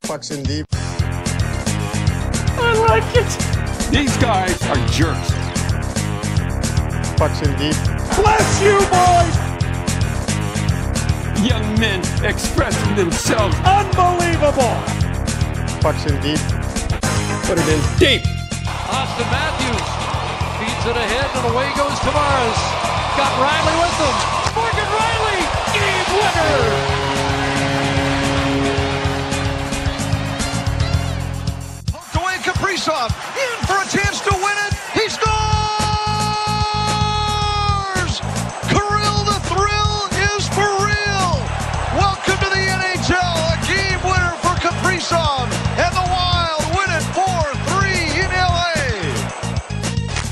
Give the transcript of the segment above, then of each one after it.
Pucks in deep. I like it. These guys are jerks. Pucks in deep. Bless you, boys! Young men expressing themselves. Unbelievable! Pucks in deep. Put it in deep. Austin Matthews feeds it ahead and away goes Tavares. Got Riley with them. Morgan Riley, game winner! Kaprizov in for a chance to win it. He scores! Kirill the Thrill is for real. Welcome to the NHL. A game winner for Kaprizov. And the Wild win it 4-3 in LA.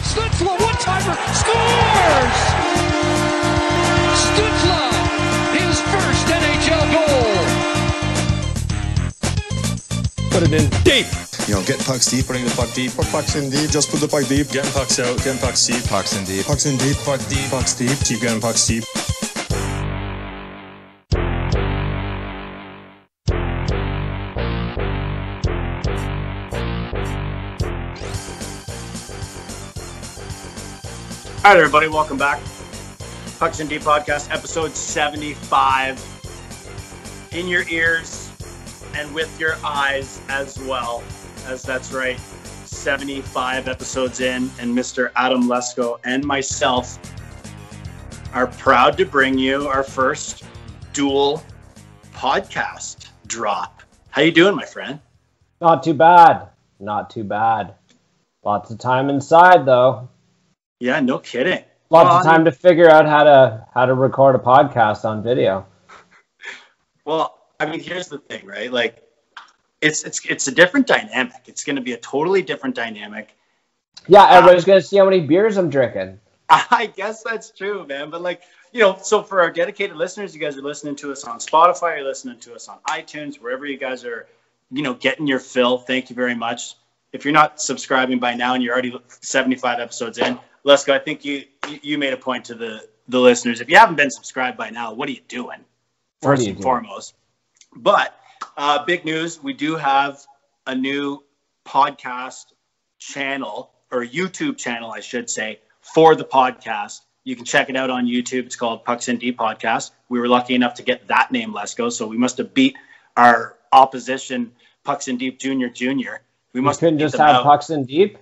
Stützle, one-timer, scores! Stützle, his first NHL goal. Put it in deep. You know, getting pucks deep, putting the puck deep. Put pucks in deep. Just put the puck deep. Getting pucks out, getting pucks deep. Pucks in deep. Pucks in deep. Puck deep. Pucks deep. Keep getting pucks deep. All right, everybody, welcome back. Pucks in Deep Podcast, episode 75. In your ears and with your eyes as well, as that's right, 75 episodes in, and Mr. Adam Lesko and myself are proud to bring you our first dual podcast drop. How you doing, my friend? Not too bad. Not too bad. Lots of time inside, though. Yeah, no kidding. Lots of time to figure out how to record a podcast on video. Well, I mean, here's the thing, right? Like, it's a different dynamic. It's going to be a totally different dynamic. Yeah, everybody's going to see how many beers I'm drinking. I guess that's true, man. But like, you know, so for our dedicated listeners, you guys are listening to us on Spotify, you're listening to us on iTunes, wherever you guys are, you know, getting your fill. Thank you very much. If you're not subscribing by now and you're already 75 episodes in, Lesko, I think you made a point to the listeners. If you haven't been subscribed by now, what are you doing? First and foremost. But big news, we do have a new podcast channel, or YouTube channel, I should say, for the podcast. You can check it out on YouTube. It's called Pucks in Deep Podcast. We were lucky enough to get that name, Lesko, so we must have beat our opposition, Pucks in Deep Junior. We must couldn't just have Pucks in Deep?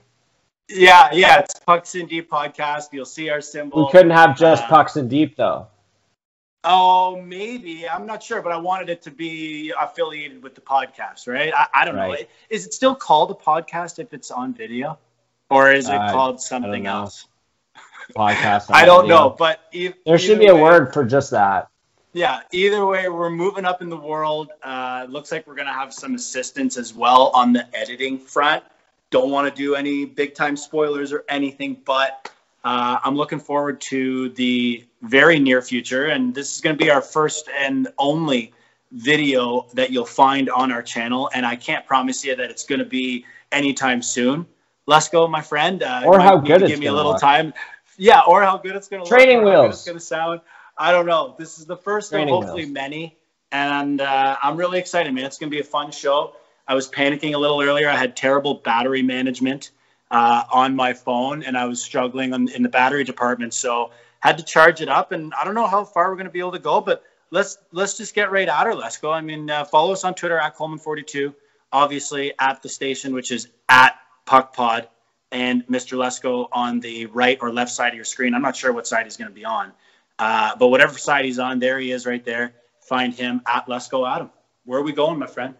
Yeah, it's Pucks in Deep Podcast. You'll see our symbol. We couldn't have just Pucks in Deep, though. Oh, maybe. I'm not sure, but I wanted it to be affiliated with the podcast, right? I don't know. Is it still called a podcast if it's on video? Or is it called something else? Podcast. I don't know, but there should be a word for just that. Yeah, either way, we're moving up in the world. Looks like we're going to have some assistance as well on the editing front. Don't want to do any big-time spoilers or anything, but I'm looking forward to the very near future, and this is going to be our first and only video that you'll find on our channel, and I can't promise you that it's going to be anytime soon. Let's go, my friend. Or how good it's going to give me a little time. Yeah, or how good it's going to look. Training wheels. How good it's going to sound. I don't know. This is the first of hopefully many, and I'm really excited, man. It's going to be a fun show. I was panicking a little earlier. I had terrible battery management on my phone, and I was struggling in the battery department, so had to charge it up. And I don't know how far we're going to be able to go, but let's just get right at her. Let's go. I mean, follow us on Twitter at Coleman42, obviously at the station, which is at PuckPod, and Mr. Lesko on the right or left side of your screen. I'm not sure what side he's going to be on, but whatever side he's on, there he is right there. Find him at Lesko Adam. Where are we going, my friend?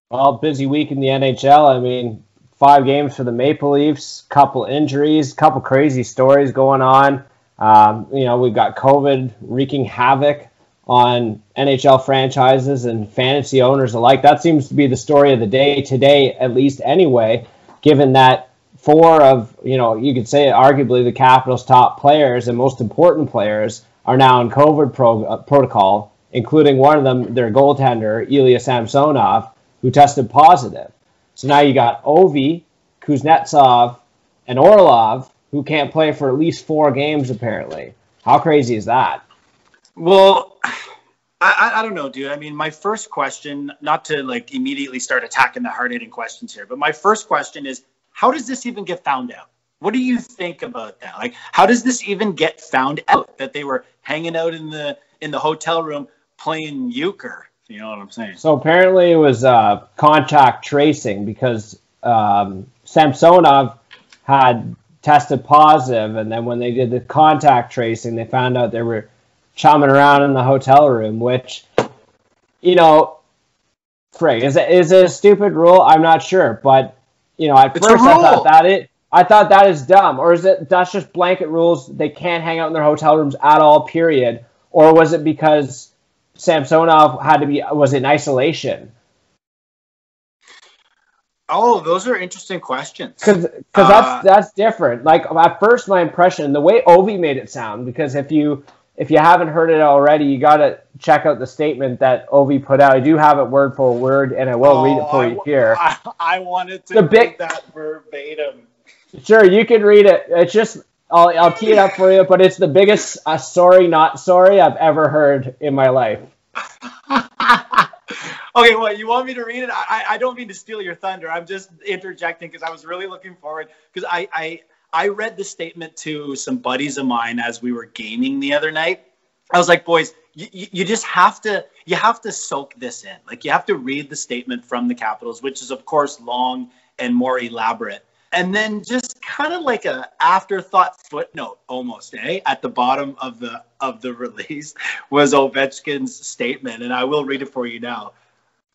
Well, busy week in the NHL. I mean, 5 games for the Maple Leafs, couple injuries, couple crazy stories going on. You know, we've got COVID wreaking havoc on NHL franchises and fantasy owners alike. That seems to be the story of the day today, at least anyway, given that 4 of, you know, you could say arguably the Capitals' top players and most important players are now in COVID protocol, including one of them, their goaltender, Ilya Samsonov, who tested positive. So now you got Ovi, Kuznetsov, and Orlov, who can't play for at least 4 games, apparently. How crazy is that? Well, I don't know, dude. I mean, my first question, not to like immediately start attacking the hard-hitting questions here, but my first question is, how does this even get found out? What do you think about that? Like, how does this even get found out that they were hanging out in the hotel room playing euchre? You know what I'm saying? So apparently it was contact tracing because Samsonov had tested positive, and then when they did the contact tracing, they found out they were chumming around in the hotel room, which, you know, frig, is it a stupid rule? I'm not sure, but, you know, at first I thought that is dumb, or is it that's just blanket rules? They can't hang out in their hotel rooms at all, period. Or was it because Samsonov was in isolation? Oh, those are interesting questions. Because that's different. Like at first, my impression, the way Ovi made it sound, because if you haven't heard it already, you got to check out the statement that Ovi put out. I do have it word for word, and I will read it for you here. I wanted to read that verbatim. Sure, you can read it. It's just, I'll tee it up for you, but it's the biggest sorry, not sorry I've ever heard in my life. Okay, well, you want me to read it? I don't mean to steal your thunder. I'm just interjecting because I was really looking forward, because I read the statement to some buddies of mine as we were gaming the other night. I was like, boys, you just have to soak this in. Like, you have to read the statement from the Capitals, which is of course long and more elaborate. And then just kind of like a afterthought footnote almost, at the bottom of the release was Ovechkin's statement, and I will read it for you now.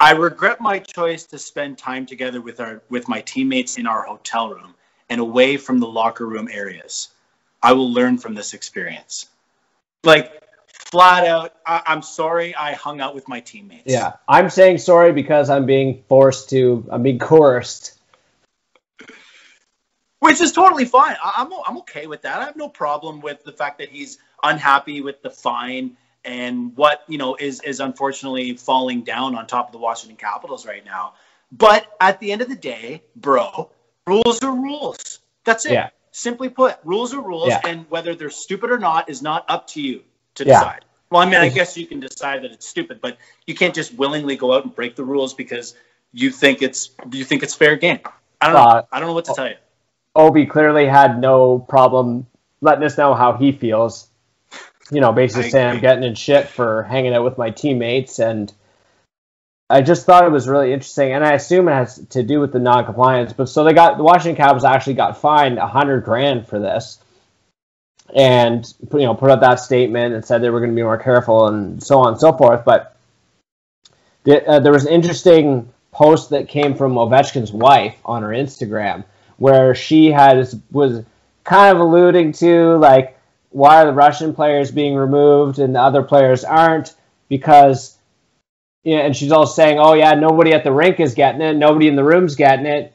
I regret my choice to spend time together with my teammates in our hotel room and away from the locker room areas. I will learn from this experience. Like, flat out, I'm sorry I hung out with my teammates. Yeah, I'm saying sorry because I'm being coerced. Which is totally fine. I'm okay with that. I have no problem with the fact that he's unhappy with the fine and what, you know, is unfortunately falling down on top of the Washington Capitals right now. But at the end of the day, bro, rules are rules. That's it. Yeah. Simply put, rules are rules, and whether they're stupid or not is not up to you to decide. Well, I mean, I guess you can decide that it's stupid, but you can't just willingly go out and break the rules because you think it's fair game. I don't know. I don't know what to tell you. Ovi clearly had no problem letting us know how he feels. You know, basically saying I'm getting in shit for hanging out with my teammates, and I just thought it was really interesting, and I assume it has to do with the non-compliance. But so the Washington Capitals actually got fined $100,000 for this, and put out that statement and said they were going to be more careful and so on and so forth. But there was an interesting post that came from Ovechkin's wife on her Instagram, where she was kind of alluding to, like, why are the Russian players being removed and the other players aren't? Because, and she's all saying, oh yeah, nobody at the rink is getting it, nobody in the room's getting it.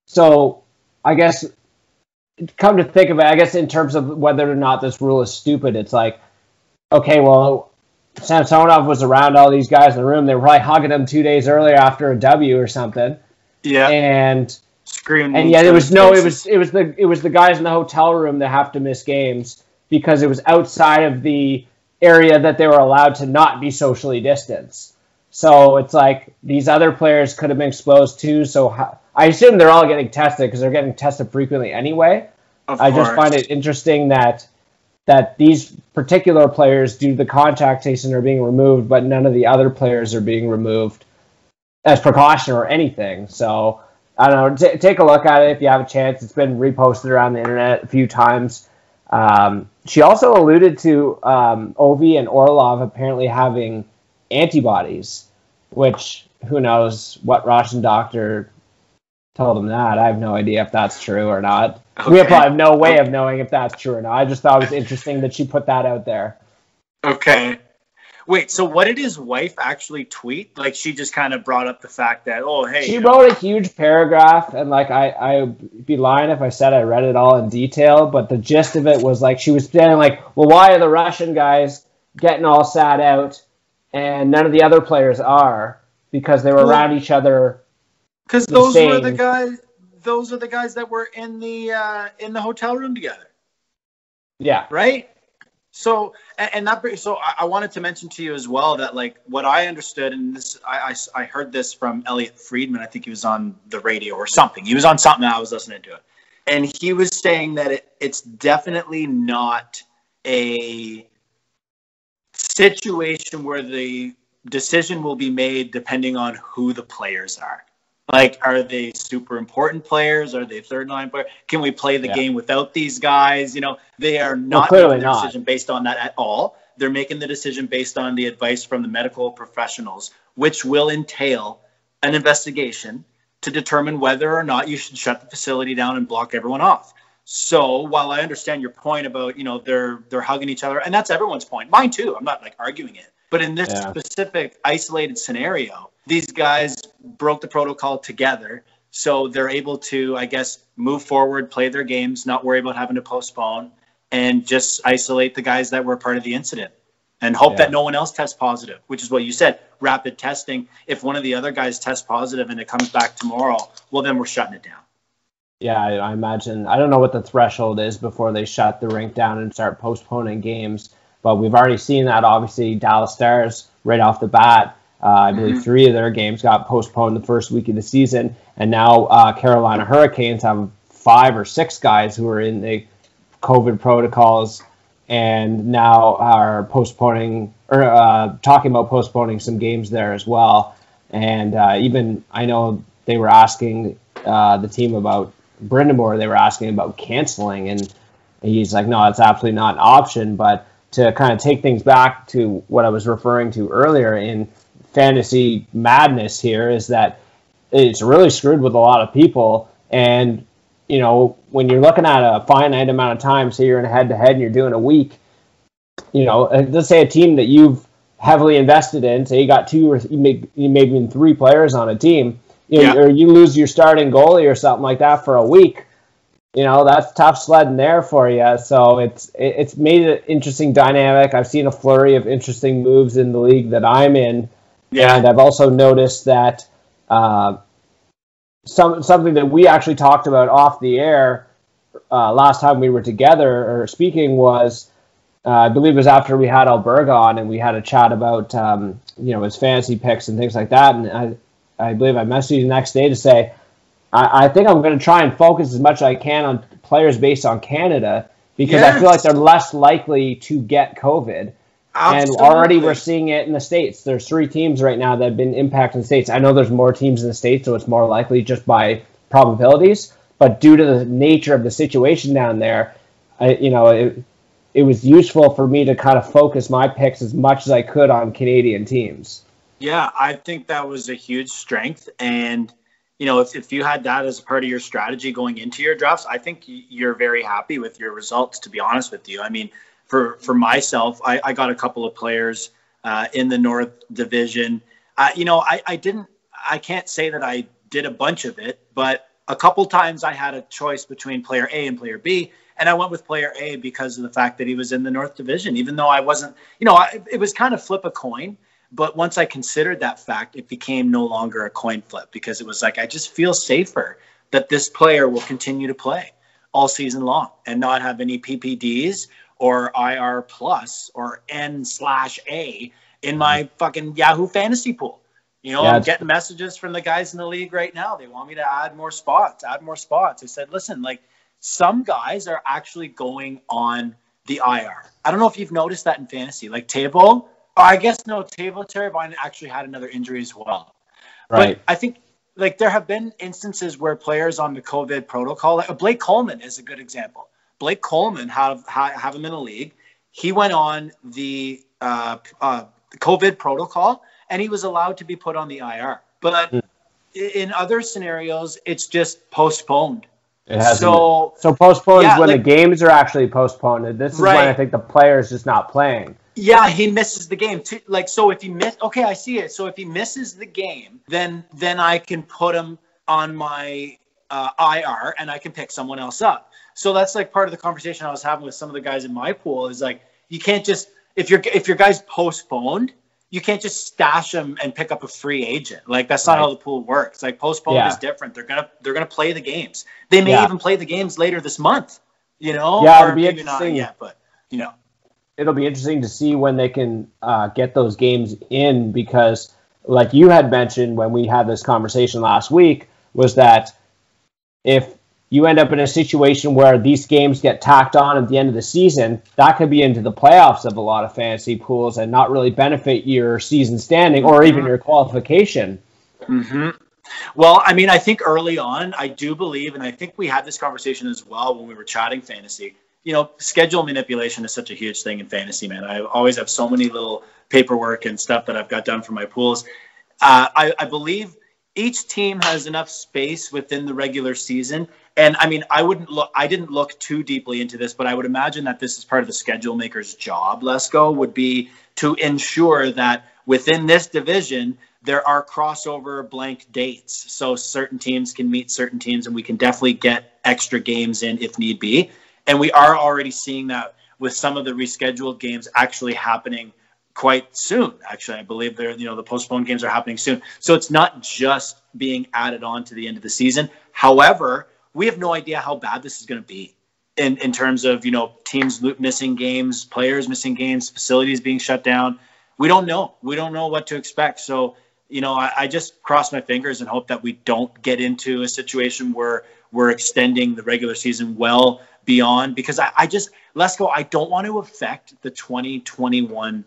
So I guess, come to think of it, I guess in terms of whether or not this rule is stupid, it's like, okay, well, Samsonov was around all these guys in the room. They were probably hugging him 2 days earlier after a W or something. Yeah. And yet it was the guys in the hotel room that have to miss games because it was outside of the area that they were allowed to not be socially distanced. So it's like these other players could have been exposed too. So I assume they're all getting tested because they're getting tested frequently anyway. I just find it interesting that these particular players, due to the contact tracing, are being removed, but none of the other players are being removed as precaution or anything. So I don't know. Take a look at it if you have a chance. It's been reposted around the internet a few times. She also alluded to Ovi and Orlov apparently having antibodies, which who knows what Russian doctor told him that. I have no idea if that's true or not. Okay. We probably have no way of knowing if that's true or not. I just thought it was interesting that she put that out there. Okay. Wait, so what did his wife actually tweet? Like, she just kind of brought up the fact that, oh, hey. She wrote a huge paragraph, and, like, I'd be lying if I said I read it all in detail, but the gist of it was, like, she was saying, like, well, why are the Russian guys getting all sat out, and none of the other players are, because they were around each other. Because those are the guys that were in the hotel room together. Yeah. Right? So, and that brings, so I wanted to mention to you as well that like what I understood, and this, I heard this from Elliot Friedman. I think he was on the radio or something. He was on something and I was listening to it. And he was saying that it's definitely not a situation where the decision will be made depending on who the players are. Like, are they super important players? Are they third line players? Can we play the game without these guys? You know, they are not making the decision based on that at all. They're making the decision based on the advice from the medical professionals, which will entail an investigation to determine whether or not you should shut the facility down and block everyone off. So while I understand your point about, you know, they're hugging each other, and that's everyone's point, mine too, I'm not like arguing it. But in this specific isolated scenario, these guys broke the protocol together. So they're able to, I guess, move forward, play their games, not worry about having to postpone, and just isolate the guys that were part of the incident and hope that no one else tests positive, which is what you said, rapid testing. If one of the other guys tests positive and it comes back tomorrow, well, then we're shutting it down. Yeah, I imagine. I don't know what the threshold is before they shut the rink down and start postponing games, but we've already seen that. Obviously, Dallas Stars, right off the bat, I believe 3 of their games got postponed the first week of the season, and now Carolina Hurricanes have 5 or 6 guys who are in the COVID protocols, and now are postponing or talking about postponing some games there as well. And even I know they were asking the team about Brindamore, they were asking about canceling, and he's like, no, it's absolutely not an option. But to kind of take things back to what I was referring to earlier in fantasy madness here is that it's really screwed with a lot of people. And, you know, when you're looking at a finite amount of time, say you're in a head-to-head and you're doing a week, you know, let's say a team that you've heavily invested in, say you got 2 or maybe even 3 players on a team, you know, or you lose your starting goalie or something like that for a week, you know, that's tough sledding there for you. So it's made an interesting dynamic. I've seen a flurry of interesting moves in the league that I'm in. Yeah. And I've also noticed that something that we actually talked about off the air last time we were together or speaking was, I believe it was after we had Alberga on and we had a chat about, you know, his fantasy picks and things like that. And I believe I messaged you the next day to say, I think I'm going to try and focus as much as I can on players based on Canada because I feel like they're less likely to get COVID. Absolutely. And already we're seeing it in the States. There's 3 teams right now that have been impacted in the States. I know there's more teams in the States, so it's more likely just by probabilities. But due to the nature of the situation down there, it was useful for me to kind of focus my picks as much as I could on Canadian teams. Yeah, I think that was a huge strength. And, you know, if you had that as part of your strategy going into your drafts, I think you're very happy with your results, to be honest with you. I mean, for myself, I got a couple of players in the North Division. You know, I can't say that I did a bunch of it, but a couple times I had a choice between player A and player B. And I went with player A because of the fact that he was in the North Division, even though I wasn't, you know, it was kind of flip a coin. But once I considered that fact, it became no longer a coin flip because it was like, I just feel safer that this player will continue to play all season long and not have any PPDs or IR plus or N/A in my fucking Yahoo fantasy pool. You know, I'm getting messages from the guys in the league right now. They want me to add more spots. I said, listen, like, some guys are actually going on the IR. I don't know if you've noticed that in fantasy. Like Tavo, Tavo Teravainen actually had another injury as well. Right. But I think like there have been instances where players on the COVID protocol, like Blake Coleman is a good example. Blake Coleman have him in a league. He went on the COVID protocol and he was allowed to be put on the IR. But in other scenarios, it's just postponed. It has so postponed when the games are actually postponed. This is when I think the player is just not playing. Yeah, he misses the game too. Like, so if he okay, I see it. So if he misses the game, then I can put him on my IR and I can pick someone else up. So that's like part of the conversation I was having with some of the guys in my pool is like, you can't just if your guy's postponed, you can't just stash him and pick up a free agent. Like that's not how the pool works. Like postponed is different. They're gonna play the games. They may even play the games later this month. You know, yeah, or it'd be maybe interesting. Not yet, but you know. it'll be interesting to see when they can get those games in, because like you had mentioned when we had this conversation last week, was that if you end up in a situation where these games get tacked on at the end of the season, that could be into the playoffs of a lot of fantasy pools and not really benefit your season standing or even your qualification. Mm-hmm. Well, I mean, I think early on, I do believe, and I think we had this conversation as well when we were chatting fantasy, schedule manipulation is such a huge thing in fantasy, man. I always have so many little paperwork and stuff that I've got done for my pools. I believe each team has enough space within the regular season. And I mean, I didn't look too deeply into this, but I would imagine that this is part of the schedule maker's job, Lesko, would be to ensure that within this division, there are crossover blank dates. So certain teams can meet certain teams, and we can definitely get extra games in if need be. And we are already seeing that with some of the rescheduled games actually happening quite soon. Actually, I believe the postponed games are happening soon. So it's not just being added on to the end of the season. However, we have no idea how bad this is going to be in terms of, teams missing games, players missing games, facilities being shut down. We don't know. We don't know what to expect. So, I just cross my fingers and hope that we don't get into a situation where we're extending the regular season well beyond, because Lesko, I don't want to affect the 2021-2022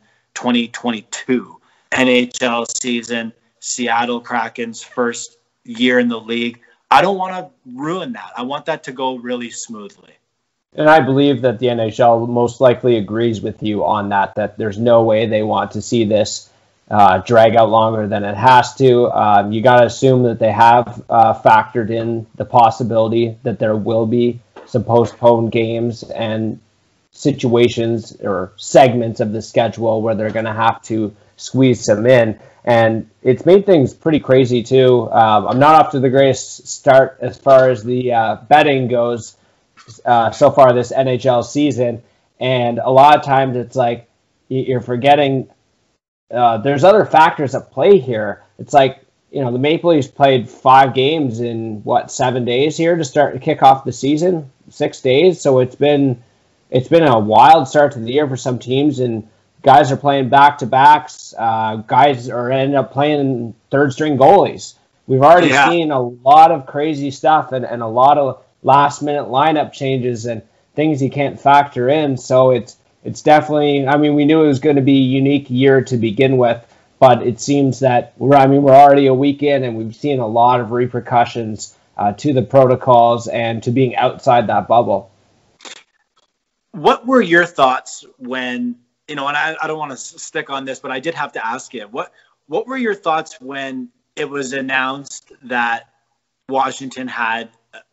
NHL season, Seattle Kraken's first year in the league. I don't want to ruin that. I want that to go really smoothly. And I believe that the NHL most likely agrees with you on that there's no way they want to see this drag out longer than it has to. You got to assume that they have factored in the possibility that there will be some postponed games and situations or segments of the schedule where they're going to have to squeeze some in. And it's made things pretty crazy, too. I'm not off to the greatest start as far as the betting goes so far this NHL season. And a lot of times it's like you're forgetting there's other factors at play here. It's like, the Maple Leafs played 5 games in, 7 days here to kick off the season? 6 days. So it's been a wild start to the year for some teams, and guys are playing back-to-backs. Guys are ending up playing third-string goalies. We've already seen a lot of crazy stuff and a lot of last-minute lineup changes and things you can't factor in. So it's definitely, we knew it was going to be a unique year to begin with, but it seems that we're already a week in, and we've seen a lot of repercussions to the protocols and to being outside that bubble. What were your thoughts when, and I don't want to stick on this, but I did have to ask you, what were your thoughts when it was announced that Washington had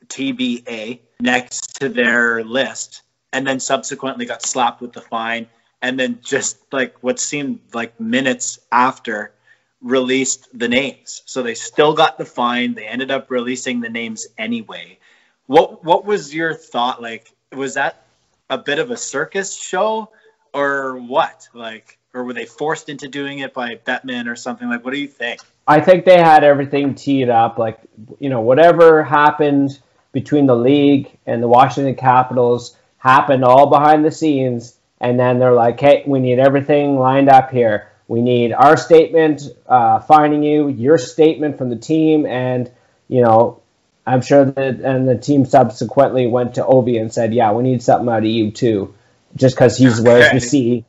TBA next to their list, and then subsequently got slapped with the fine, and then just like what seemed like minutes after released the names? So they still got the fine. They ended up releasing the names anyway. What was your thought? Like, was that a bit of a circus show or what? Like, or were they forced into doing it by Bettman or something? Like, what do you think? I think they had everything teed up. Like, whatever happened between the league and the Washington Capitals happened all behind the scenes. And then they're like, hey, we need everything lined up here. We need our statement finding you, your statement from the team. And, I'm sure that, and the team subsequently went to Ovi and said, yeah, we need something out of you too. Just because wears the C,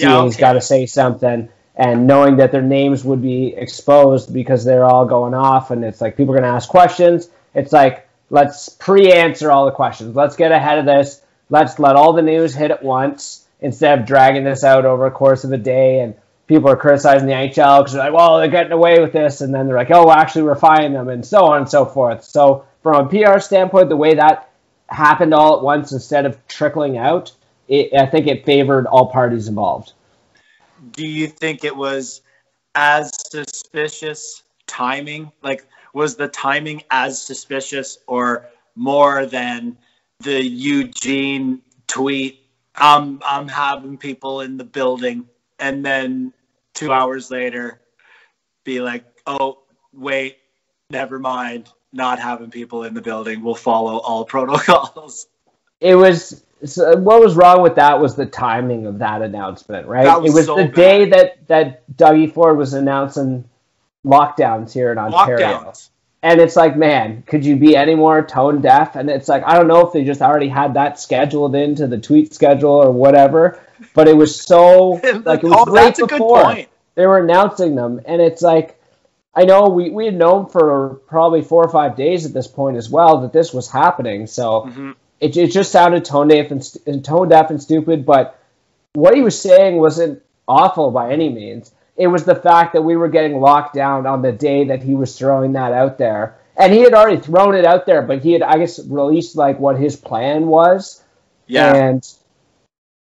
and he's got to say something. And knowing that their names would be exposed because they're all going off, and it's like people are going to ask questions. It's like, let's pre-answer all the questions. Let's get ahead of this. Let's let all the news hit at once instead of dragging this out over a course of a day. And people are criticizing the NHL because they're like, well, they're getting away with this. And then they're like, oh, actually, we're fining them, and so on and so forth. So from a PR standpoint, the way that happened all at once instead of trickling out, I think it favored all parties involved. Do you think it was as suspicious timing? Like, was the timing as suspicious or more than the Eugene tweet, I'm having people in the building, and then 2 hours later be like, oh, wait, never mind, not having people in the building, we'll follow all protocols? It was So what was wrong with that was the timing of that announcement, right? It was so the bad. Day that Dougie Ford was announcing lockdowns here in Ontario. And it's like, man, could you be any more tone deaf? And it's like, I don't know if they just already had that scheduled into the tweet schedule or whatever, but it was so, like, it was right before they were announcing them. And it's like, I know we had known for probably 4 or 5 days at this point as well that this was happening. So it just sounded tone deaf and stupid, but what he was saying wasn't awful by any means. It was the fact that we were getting locked down on the day that he was throwing that out there. And he had already thrown it out there, but he had, I guess, released like what his plan was. Yeah. And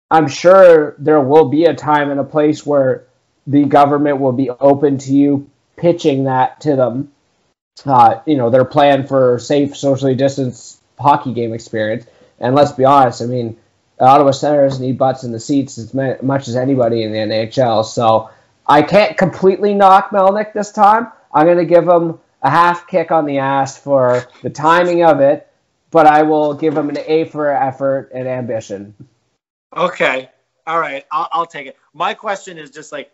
I'm sure there will be a time and a place where the government will be open to you pitching that to them. Their plan for safe, socially distanced hockey game experience. And let's be honest, I mean, Ottawa Senators need butts in the seats as much as anybody in the NHL. So I can't completely knock Melnyk this time. I'm going to give him a half kick on the ass for the timing of it, but I will give him an A for effort and ambition. Okay. All right. I'll take it. My question is just like,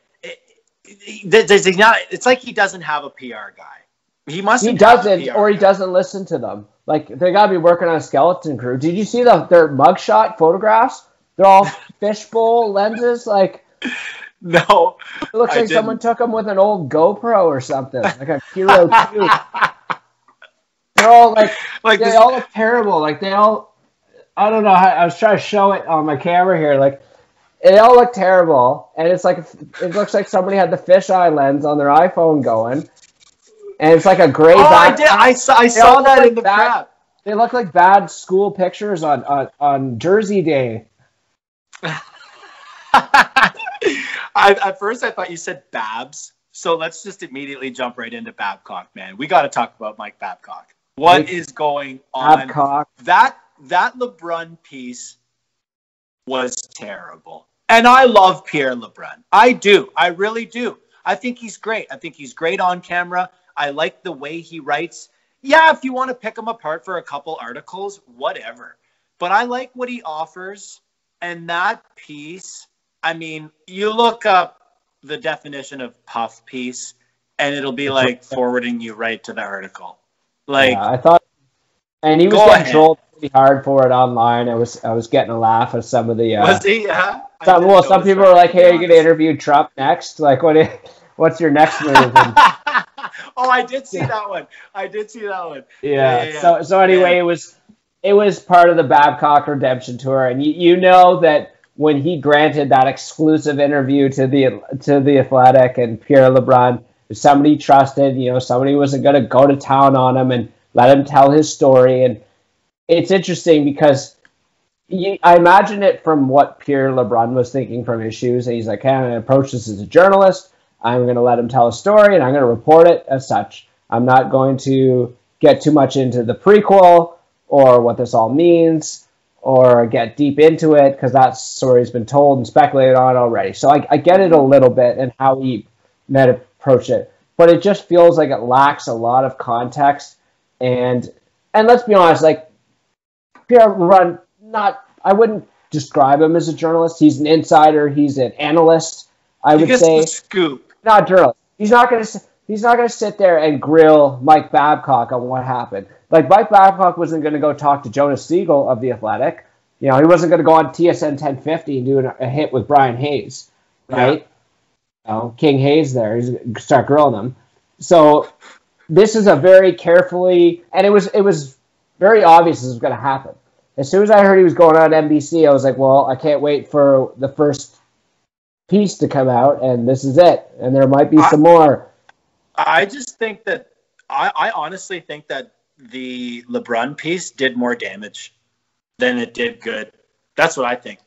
does he not? It's like he doesn't have a PR guy. He doesn't, or he doesn't listen to them. Like, they got to be working on a skeleton crew. Did you see their mugshot photographs? They're all fishbowl lenses. Like, no, it looks like someone took them with an old GoPro or something, like a Hero 2. They're all they all look terrible. Like, they all, I don't know. I was trying to show it on my camera here. Like, they all look terrible, and it's like it looks like somebody had the fisheye lens on their iPhone going, and it's like a gray. I saw that in the prep. They look like bad school pictures on Jersey Day. At first, I thought you said Babs, so let's just immediately jump right into Babcock, man. We got to talk about Mike Babcock. What is going on? Babcock. That LeBrun piece was terrible. And I love Pierre LeBrun. I do. I really do. I think he's great. I think he's great on camera. I like the way he writes. Yeah, if you want to pick him apart for a couple articles, whatever. But I like what he offers. And that piece, I mean, you look up the definition of puff piece, and it'll be like forwarding you right to the article. Like, yeah, I thought, and he was getting trolled pretty hard for it online. I was getting a laugh at some of the. Was he? Yeah. Some people were like, "Hey, are you gonna interview Trump next? Like, what's your next move?" And, oh, I did see that one. Yeah. So anyway, it was part of the Babcock redemption tour, and you know that when he granted that exclusive interview to the Athletic and Pierre LeBrun, somebody trusted, somebody wasn't going to go to town on him and let him tell his story. And it's interesting because I imagine it from what Pierre LeBrun was thinking from his shoes. And he's like, hey, I'm going to approach this as a journalist. I'm going to let him tell a story, and I'm going to report it as such. I'm not going to get too much into the prequel or what this all means or get deep into it because that story's been told and speculated on already. So I get it a little bit and how he might approach it. But it just feels like it lacks a lot of context. And let's be honest, like, Pierre LeBrun, I wouldn't describe him as a journalist. He's an insider. He's an analyst, I would say. The scoop. Not a journalist. He's not going to sit there and grill Mike Babcock on what happened. Like, Mike Babcock wasn't going to go talk to Jonas Siegel of The Athletic. He wasn't going to go on TSN 1050 and do a hit with Brian Hayes, right? Yeah. King Hayes there. He's going to start grilling him. So this is a very carefully, and it was very obvious this was going to happen. As soon as I heard he was going on NBC, I was like, well, I can't wait for the first piece to come out, and this is it. And there might be some more. I just think that, I honestly think that the LeBrun piece did more damage than it did good. That's what I think.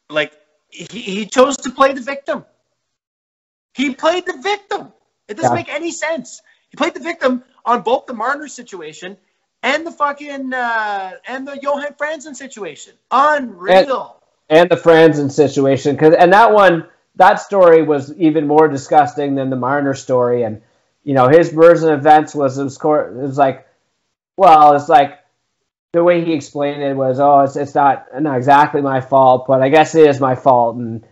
Like, he chose to play the victim. He played the victim. It doesn't make any sense. He played the victim on both the Marner situation and the fucking and the Johan Franzen situation. Unreal. And the Franzen situation, that story was even more disgusting than the Marner story. And his version of events was like, well, it's like the way he explained it was, it's not exactly my fault, but I guess it is my fault. And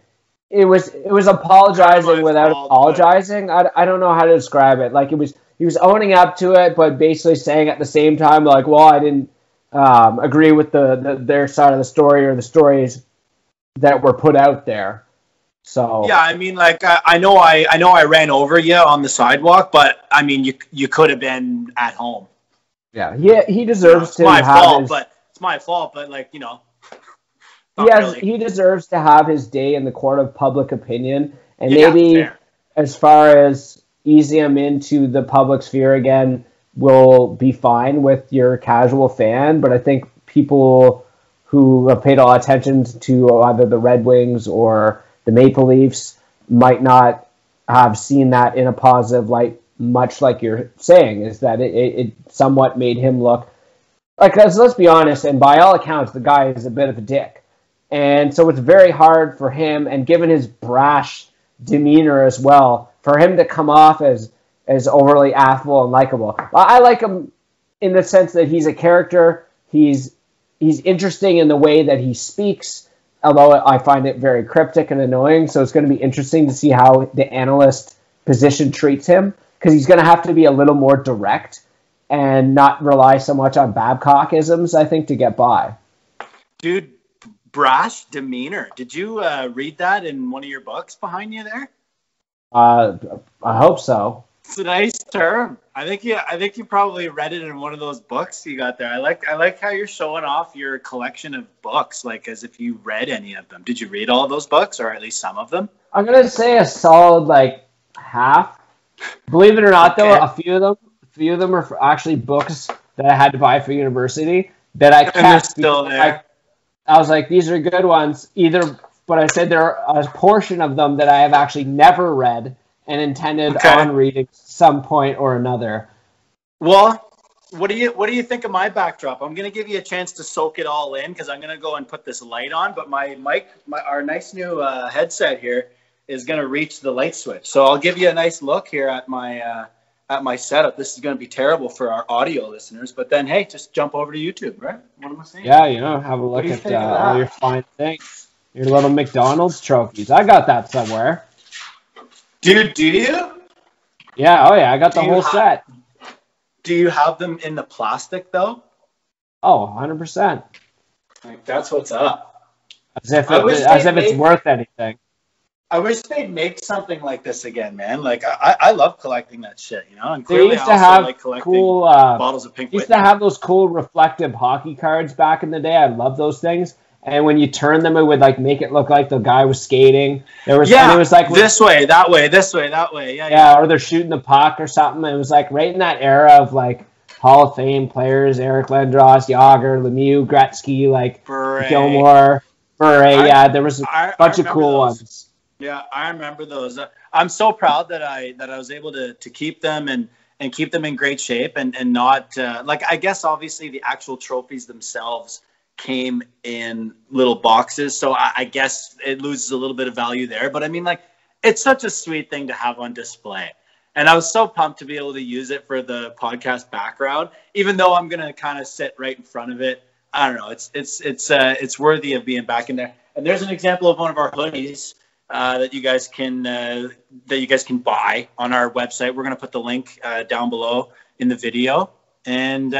it was apologizing without apologizing. I don't know how to describe it. Like he was owning up to it, but basically saying at the same time, like, well, I didn't agree with their side of the story or the stories that were put out there. So yeah, I mean, like I know I ran over you on the sidewalk, but I mean, you could have been at home. Yeah, he deserves to have fault, it's my fault, but like, you know. He deserves to have his day in the court of public opinion, and maybe as far as easing him into the public sphere again will be fine with your casual fan, but I think people who have paid all attention to either the Red Wings or the Maple Leafs might not have seen that in a positive light, much like you're saying, is that it somewhat made him look like, let's be honest, and by all accounts, the guy is a bit of a dick. And so it's very hard for him, and given his brash demeanor as well, for him to come off as overly affable and likable. I like him in the sense that he's a character. He's interesting in the way that he speaks, although I find it very cryptic and annoying. So it's going to be interesting to see how the analyst position treats him, because he's going to have to be a little more direct and not rely so much on Babcockisms, I think, to get by. Dude, brash demeanor. Did you read that in one of your books behind you there? I hope so. It's a nice term. I think you probably read it in one of those books you got there. I like how you're showing off your collection of books, like as if you read any of them. Did you read all those books, or at least some of them? I'm gonna say a solid half. Believe it or not, though, a few of them are actually books that I had to buy for university that I kept. Still there. I was like, these are good ones. But I said there are a portion of them that I have actually never read and intended on reading some point or another. Well, what do you think of my backdrop? I'm gonna give you a chance to soak it all in, because I'm gonna go and put this light on. But my mic, our nice new headset here is gonna reach the light switch. So I'll give you a nice look here at my setup. This is gonna be terrible for our audio listeners, but then hey, just jump over to YouTube, right? What am I saying? Yeah, have a look at all your fine things, your little McDonald's trophies. I got that somewhere. Dude, do you? Yeah, I got the whole set. Do you have them in the plastic, though? Oh, 100%. Like, that's what's up. As if it's worth anything. I wish they'd make something like this again, man. Like, I love collecting that shit, you know? And they clearly used to I also have like collecting cool bottles of Pink Whitney. Used to have those cool reflective hockey cards back in the day. I love those things. And when you turn them, it would make it look like the guy was skating. And it was like this way, that way, this way, that way. Yeah, or they're shooting the puck or something. It was like right in that era of Hall of Fame players: Eric Lindros, Yager, Lemieux, Gretzky, Gilmore, Bure. Yeah, there was a bunch of cool ones. Yeah, I remember those. I'm so proud that I was able to keep them and keep them in great shape and not I guess obviously the actual trophies themselves came in little boxes, so I guess it loses a little bit of value there. But I mean, it's such a sweet thing to have on display, and I was so pumped to be able to use it for the podcast background, even though I'm gonna kind of sit right in front of it. I don't know, it's worthy of being back in there. And there's an example of one of our hoodies that you guys can buy on our website. We're gonna put the link down below in the video, and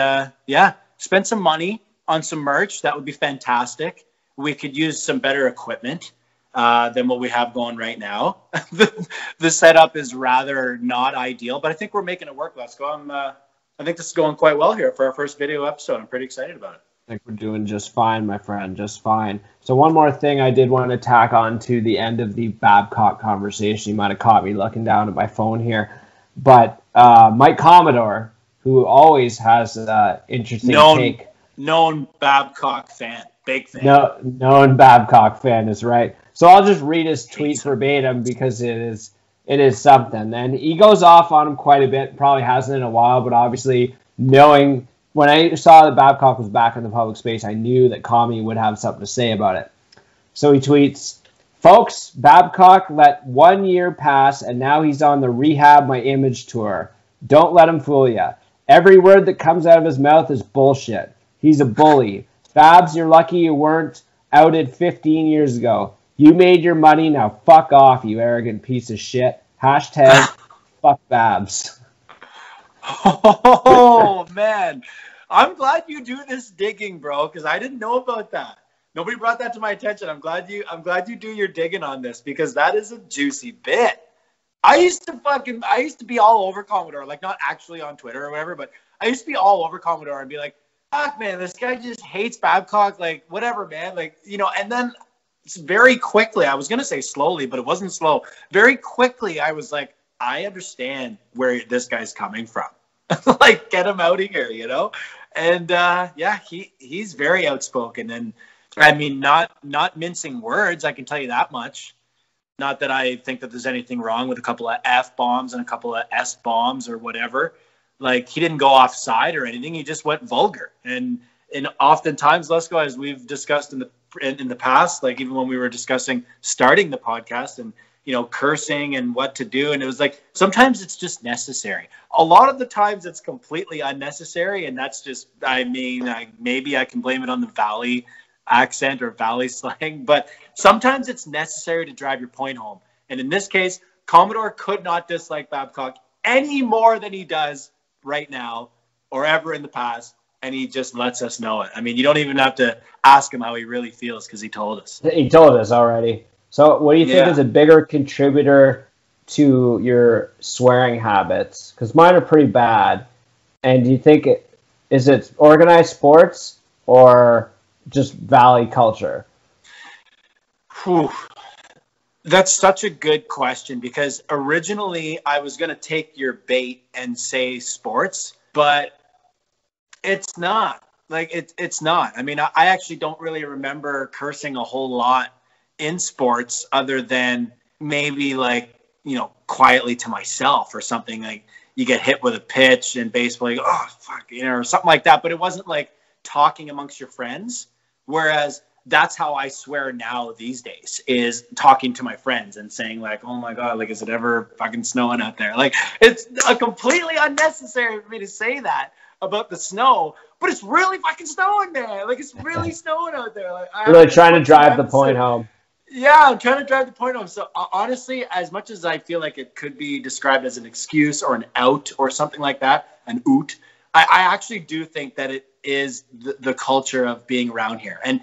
spend some money on some merch. That would be fantastic. We could use some better equipment than what we have going right now. The setup is rather not ideal, but I think we're making it work. Let's go. I think this is going quite well here for our first video episode. I'm pretty excited about it. I think we're doing just fine, my friend, just fine. So one more thing I did want to tack on to the end of the Babcock conversation. You might have caught me looking down at my phone here. But Mike Commodore, who always has an interesting take. Known Babcock fan. Big fan. Known Babcock fan is right. So I'll just read his tweet verbatim because it is something. And he goes off on him quite a bit. Probably hasn't in a while, but obviously knowing when I saw that Babcock was back in the public space, I knew that Commie would have something to say about it. So he tweets, "Folks, Babcock let 1 year pass and now he's on the Rehab My Image tour. Don't let him fool ya. Every word that comes out of his mouth is bullshit. He's a bully. Babs, you're lucky you weren't outed 15 years ago. You made your money, now fuck off, you arrogant piece of shit. Hashtag fuck Babs. Oh, man. I'm glad you do this digging, bro, because I didn't know about that. Nobody brought that to my attention. I'm glad you do your digging on this, because that is a juicy bit. I used to be all over Commodore, like not actually on Twitter or whatever, but I used to be all over Commodore and be like, fuck, man, this guy just hates Babcock, like whatever, man, like, you know. And then very quickly, I was gonna say slowly, but it wasn't slow. Very quickly, I was like, I understand where this guy's coming from. Like, get him out of here, you know. And yeah, he's very outspoken, and I mean, not mincing words. I can tell you that much. Not that I think that there's anything wrong with a couple of F-bombs and a couple of S-bombs or whatever. Like, he didn't go offside or anything. He just went vulgar. And oftentimes, Lesko, as we've discussed in the past, like even when we were discussing starting the podcast and, you know, cursing and what to do. And it was like, sometimes it's just necessary. A lot of the times it's completely unnecessary. And that's just, I mean, maybe I can blame it on the Valley accent or Valley slang, but sometimes it's necessary to drive your point home. And in this case, Commodore could not dislike Babcock any more than he does right now or ever in the past, and he just lets us know it. I mean, you don't even have to ask him how he really feels, because he told us. He told us already. So what do you think is a bigger contributor to your swearing habits? Because mine are pretty bad. And do you think is it organized sports or just Valley culture? Whew. That's such a good question, because originally I was going to take your bait and say sports, but it's not. Like, it's not. I mean, I actually don't really remember cursing a whole lot in sports, other than maybe, like, you know, quietly to myself or something. Like, you get hit with a pitch in baseball, you go, oh, fuck, you know, or something like that. But it wasn't like talking amongst your friends. Whereas that's how I swear now these days, is talking to my friends and saying, like, oh my God, like, is it ever fucking snowing out there? Like, it's completely unnecessary for me to say that about the snow, but it's really fucking snowing there. Like, it's really snowing out there. Like, I'm really trying to drive the point home. Yeah, I'm trying to drive the point home. So honestly, as much as I feel like it could be described as an excuse or an out or something like that, an oot, I actually do think that it is the culture of being around here. And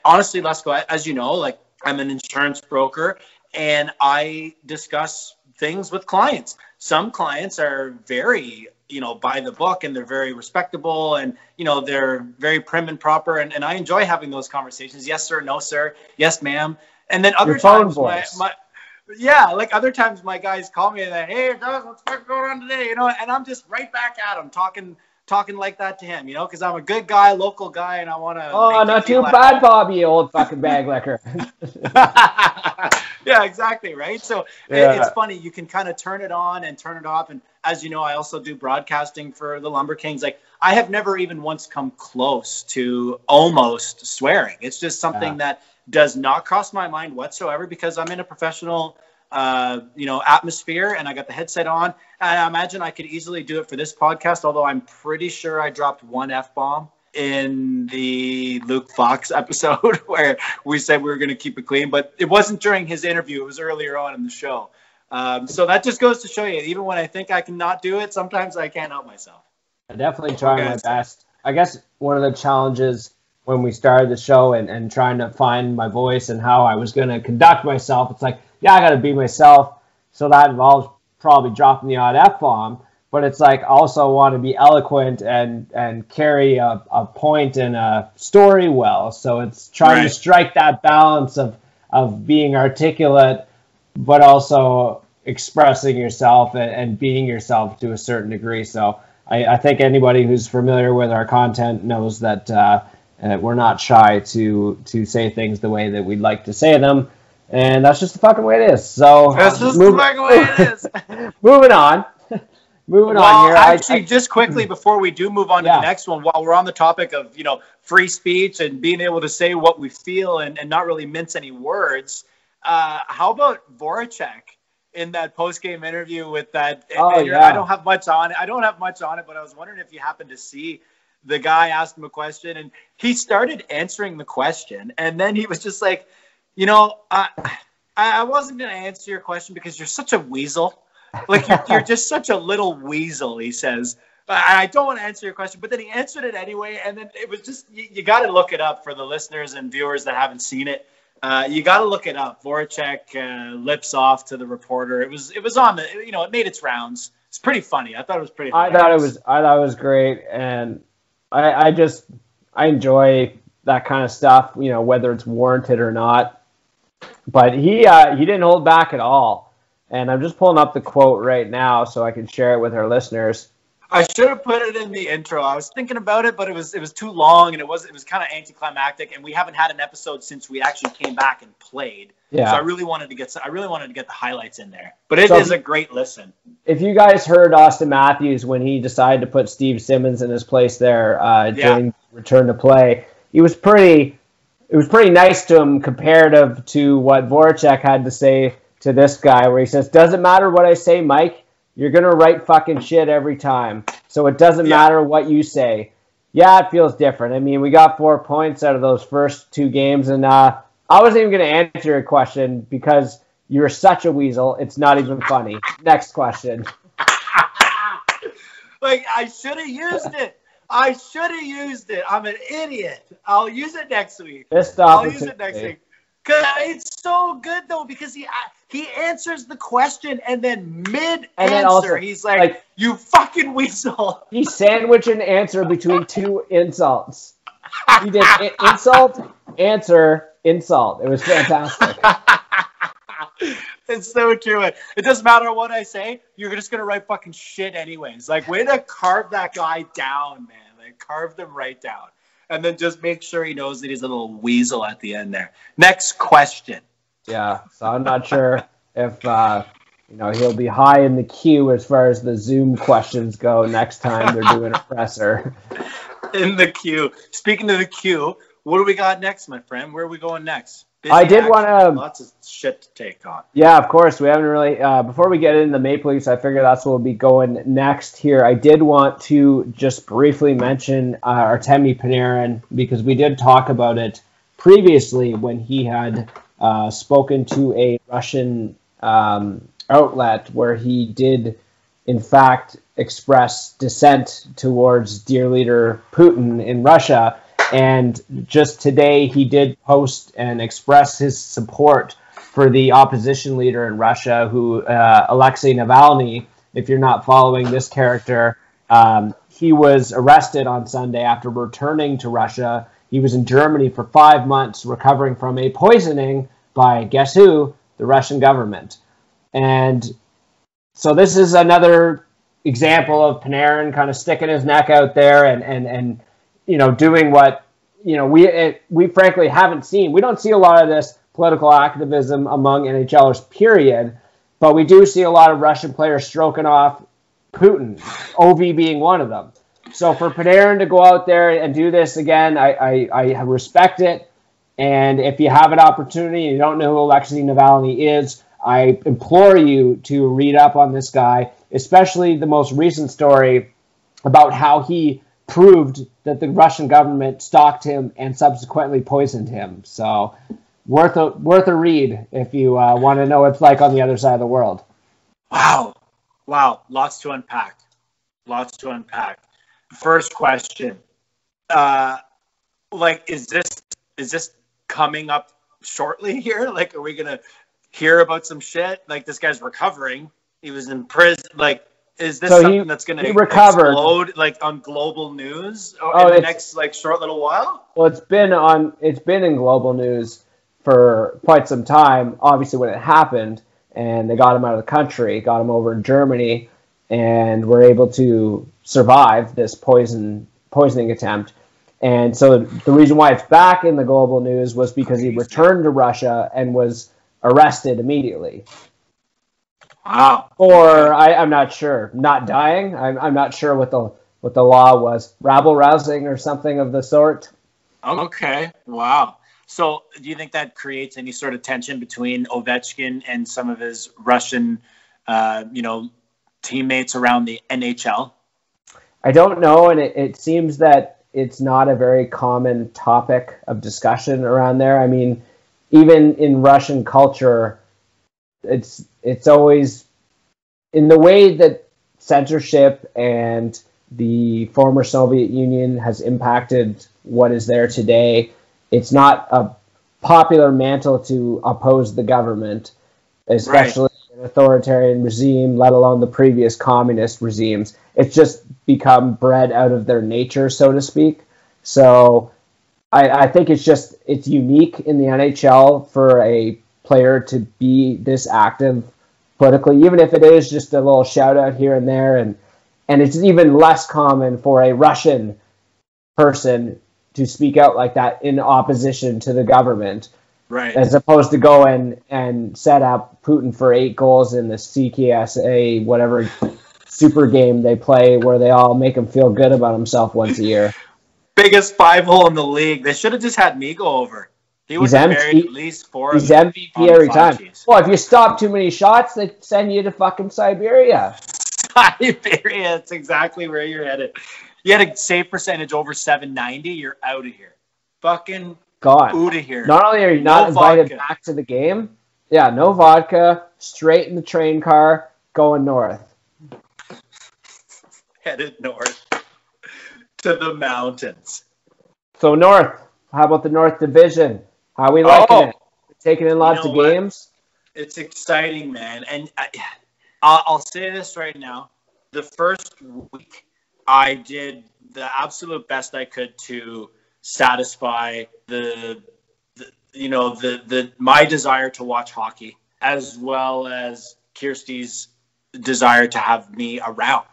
honestly, Lesko, as you know, like, I'm an insurance broker and I discuss things with clients. Some clients are very, you know, by the book, and they're very respectable, and, you know, they're very prim and proper. And I enjoy having those conversations. Yes, sir. No, sir. Yes, ma'am. And then other times, other times my guys call me and they're, hey, Doug, what's going on today? You know, and I'm just right back at them talking like that to him, you know, because I'm a good guy, local guy, and I want to. Oh, not too bad, Bobby, you old fucking bag licker. Yeah, exactly, right? So it's funny. You can kind of turn it on and turn it off. And as you know, I also do broadcasting for the Lumber Kings. Like, I have never even once come close to almost swearing. It's just something that does not cross my mind whatsoever, because I'm in a professional atmosphere, and I got the headset on. And I imagine I could easily do it for this podcast, although I'm pretty sure I dropped one F-bomb in the Luke Fox episode where we said we were going to keep it clean, but it wasn't during his interview. It was earlier on in the show. So that just goes to show you, even when I think I can not do it, sometimes I can't help myself. I definitely try my best. I guess one of the challenges when we started the show and trying to find my voice and how I was going to conduct myself, it's like, yeah, I got to be myself. So that involves probably dropping the odd F-bomb. But it's like, also want to be eloquent and carry a point and a story well. So it's trying to strike that balance of being articulate, but also expressing yourself and being yourself to a certain degree. So I think anybody who's familiar with our content knows that we're not shy to say things the way that we'd like to say them. And that's just the fucking way it is. So that's just the fucking way it is. Moving on. Moving on here. Actually, just quickly before we do move on to the next one, while we're on the topic of, you know, free speech and being able to say what we feel and not really mince any words, how about Voracek in that post-game interview with that? I don't have much on it. But I was wondering if you happened to see the guy asked him a question, and he started answering the question, and then he was just like, I wasn't going to answer your question because you're such a weasel. Like, you're just such a little weasel, he says. I don't want to answer your question, but then he answered it anyway, and then it was just, you got to look it up for the listeners and viewers that haven't seen it. You got to look it up. Voracek lips off to the reporter. It was on the, it made its rounds. It's pretty funny. I thought it was pretty funny. I thought it was great, and I enjoy that kind of stuff, whether it's warranted or not. But he didn't hold back at all. And I'm just pulling up the quote right now so I can share it with our listeners. I should have put it in the intro. I was thinking about it, but it was too long, and it was kind of anticlimactic, and we haven't had an episode since we actually came back and played. Yeah. So I really wanted to get the highlights in there. But it is a great listen. If you guys heard Austin Matthews when he decided to put Steve Simmons in his place there during return to play, it was pretty nice to him comparative to what Voracek had to say to this guy, where he says, "Doesn't matter what I say, Mike. You're going to write fucking shit every time. So it doesn't matter what you say." Yeah, it feels different. I mean, we got 4 points out of those first 2 games, and I wasn't even going to answer your question because you're such a weasel. It's not even funny. Next question. Like, I should have used it. I'm an idiot. I'll use it next week. I'll use it next week. Cause it's so good though, because he answers the question and then mid-answer he's like, "You fucking weasel." He sandwiched an answer between 2 insults. He did insult, answer, insult. It was fantastic. It's so true. It doesn't matter what I say. You're just gonna write fucking shit anyways. Like, way to carve that guy down, man. Like, carved him right down. And then just make sure he knows that he's a little weasel at the end there. Next question. Yeah, so I'm not sure if he'll be high in the queue as far as the Zoom questions go next time they're doing a presser. In the queue. Speaking of the queue, what do we got next, my friend? Where are we going next? I did want to... Lots of shit to take on. Yeah, of course. We haven't really... before we get into the Maple Leafs, I figure that's what we'll be going next here. I did want to just briefly mention Artemi Panarin, because we did talk about it previously when he had spoken to a Russian outlet where he did, in fact, express dissent towards dear leader Putin in Russia. And just today, he did post and express his support for the opposition leader in Russia, who Alexei Navalny. If you're not following this character, he was arrested on Sunday after returning to Russia. He was in Germany for 5 months, recovering from a poisoning by, guess who? The Russian government. And so this is another example of Panarin kind of sticking his neck out there and doing what, we frankly haven't seen. We don't see a lot of this political activism among NHLers, period. But we do see a lot of Russian players stroking off Putin, OV being one of them. So for Panarin to go out there and do this again, I respect it. And if you have an opportunity and you don't know who Alexei Navalny is, I implore you to read up on this guy, especially the most recent story about how he proved that the Russian government stalked him and subsequently poisoned him. So worth a read if you want to know what it's like on the other side of the world. Wow. Lots to unpack. First question. Is this coming up shortly here? Like, are we going to hear about some shit? Like, this guy's recovering. He was in prison. Like, is this something that's going to explode on global news in the next short little while? Well, it's been in global news for quite some time. Obviously, when it happened, and they got him out of the country, got him over in Germany, and were able to survive this poisoning attempt. And so the reason why it's back in the global news was because he returned to Russia and was arrested immediately. Wow. Or I'm not sure. Not dying. I'm not sure what the law was. Rabble rousing or something of the sort. Okay. Wow. So do you think that creates any sort of tension between Ovechkin and some of his Russian, teammates around the NHL? I don't know, and it seems that it's not a very common topic of discussion around there. I mean, even in Russian culture, it's always in the way that censorship and the former Soviet Union has impacted what is there today. It's not a popular mantle to oppose the government, especially an authoritarian regime, let alone the previous communist regimes. It's just become bred out of their nature, so to speak. So I think it's unique in the NHL for a player to be this active politically, even if it is just a little shout out here and there. And it's even less common for a Russian person to speak out like that in opposition to the government, right? As opposed to go and set up Putin for 8 goals in the CKSA, whatever super game they play where they all make him feel good about himself once a year. Biggest 5-hole in the league. They should have just had me go over. He would have buried at least 4 He's MVP every time. Well, if you stop too many shots, they send you to fucking Siberia. Siberia, that's exactly where you're headed. You had a save percentage over 790, you're out of here. Fucking gone. Out of here. Not only are you not invited back to the game, no vodka, straight in the train car, going north. Headed north to the mountains. So north, how about the North Division? How are we liking it? Taking in lots of games? It's exciting, man. And I'll say this right now. The first week, I did the absolute best I could to satisfy my desire to watch hockey, as well as Kirsty's desire to have me around.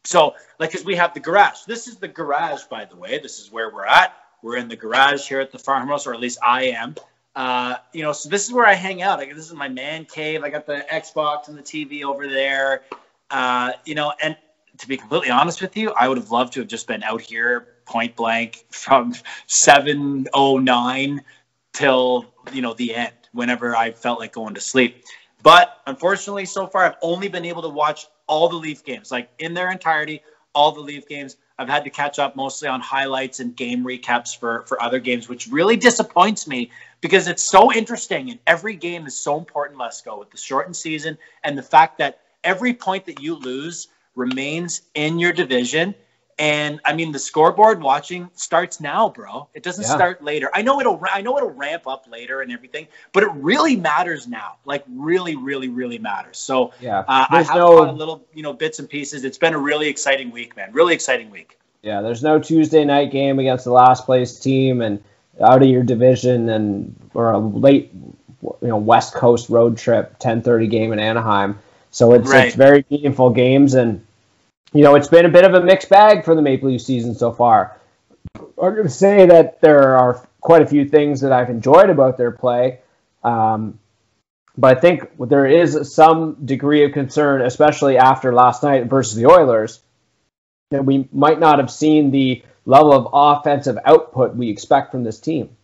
So, because we have the garage. This is the garage, by the way. This is where we're at. We're in the garage here at the farmhouse, or at least I am. So this is where I hang out. This is my man cave. I got the Xbox and the TV over there. And to be completely honest with you, I would have loved to have just been out here point blank from 7:09 till, the end, whenever I felt like going to sleep. But unfortunately, so far, I've only been able to watch all the Leaf games, like in their entirety, all the Leaf games. I've had to catch up mostly on highlights and game recaps for other games, which really disappoints me because it's so interesting and every game is so important, Lesko, with the shortened season and the fact that every point that you lose remains in your division. And I mean, the scoreboard watching starts now, bro. It doesn't start later. I know it'll ramp up later and everything, but it really matters now. Like really, really, really matters. So I have a lot of little, bits and pieces. It's been a really exciting week, man. Really exciting week. Yeah, there's no Tuesday night game against the last place team and out of your division or a late, West Coast road trip, 10:30 game in Anaheim. So it's very meaningful games and. It's been a bit of a mixed bag for the Maple Leaf season so far. I'm going to say that there are quite a few things that I've enjoyed about their play. But I think there is some degree of concern, especially after last night versus the Oilers, that we might not have seen the level of offensive output we expect from this team.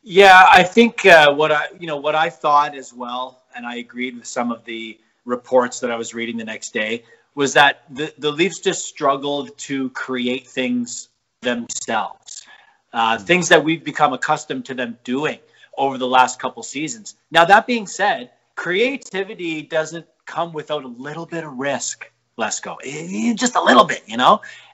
Yeah, I think what I thought as well, and I agreed with some of the reports that I was reading the next day, was that the Leafs just struggled to create things themselves, things that we've become accustomed to them doing over the last couple seasons. Now, that being said, creativity doesn't come without a little bit of risk, Lesko. Just a little bit,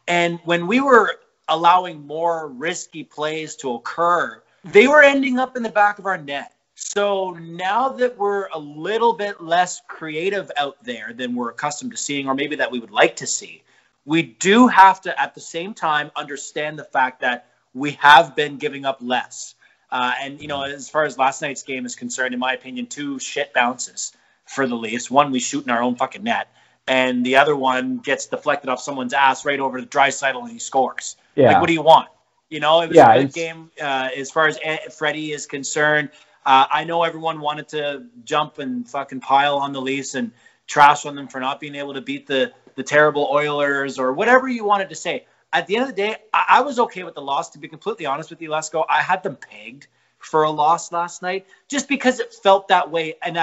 And when we were allowing more risky plays to occur, they were ending up in the back of our net. So now that we're a little bit less creative out there than we're accustomed to seeing, or maybe that we would like to see, we do have to, at the same time, understand the fact that we have been giving up less. As far as last night's game is concerned, in my opinion, 2 shit bounces for the Leafs. One, we shoot in our own fucking net. And the other one gets deflected off someone's ass right over to Draisaitl and he scores. Yeah. Like, what do you want? It was a good game as far as Freddie is concerned. I know everyone wanted to jump and fucking pile on the Leafs and trash on them for not being able to beat the terrible Oilers or whatever you wanted to say. At the end of the day, I was okay with the loss, to be completely honest with you, Lesko. I had them pegged for a loss last night just because it felt that way. And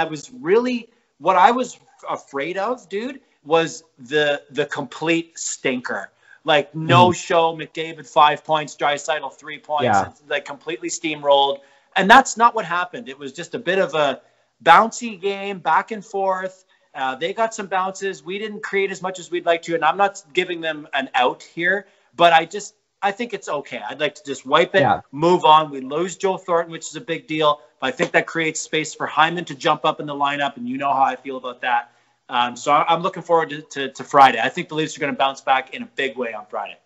what I was afraid of, dude, was the complete stinker. Like, no show, McDavid 5 points, Draisaitl 3 points. Yeah. It's like completely steamrolled. And that's not what happened. It was just a bit of a bouncy game, back and forth. They got some bounces. We didn't create as much as we'd like to. And I'm not giving them an out here, but I think it's okay. I'd like to just wipe it, move on. We lose Joe Thornton, which is a big deal. But I think that creates space for Hyman to jump up in the lineup, and you know how I feel about that. So I'm looking forward to Friday. I think the Leafs are going to bounce back in a big way on Friday.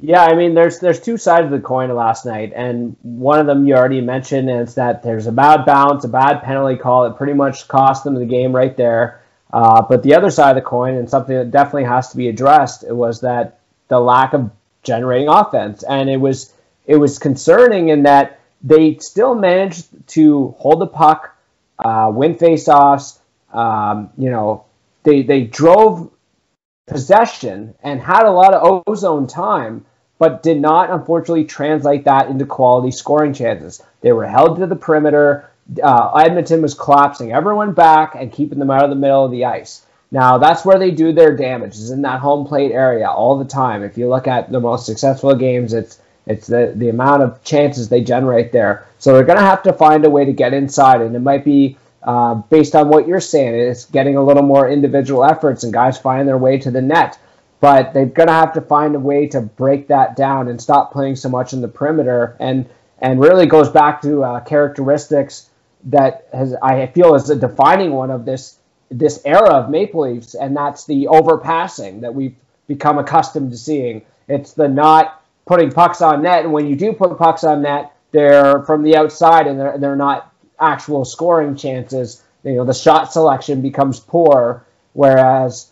Yeah, I mean, there's two sides of the coin last night, and one of them you already mentioned, and it's that there's a bad bounce, a bad penalty call that pretty much cost them the game right there. But the other side of the coin, and something that definitely has to be addressed, it was that the lack of generating offense, and it was concerning in that they still managed to hold the puck, win faceoffs. They drove possession and had a lot of ozone time, but did not, unfortunately, translate that into quality scoring chances. They were held to the perimeter. Edmonton was collapsing everyone back and keeping them out of the middle of the ice. Now, that's where they do their damage, is in that home plate area all the time. If you look at the most successful games, it's the amount of chances they generate there. So they're going to have to find a way to get inside, and it might be, based on what you're saying, it's getting a little more individual efforts and guys finding their way to the net. But they're going to have to find a way to break that down and stop playing so much in the perimeter, and really goes back to characteristics that I feel is a defining one of this era of Maple Leafs, and that's the overpassing that we've become accustomed to seeing. It's the not putting pucks on net, and when you do put pucks on net, they're from the outside, and they're not actual scoring chances. The shot selection becomes poor, whereas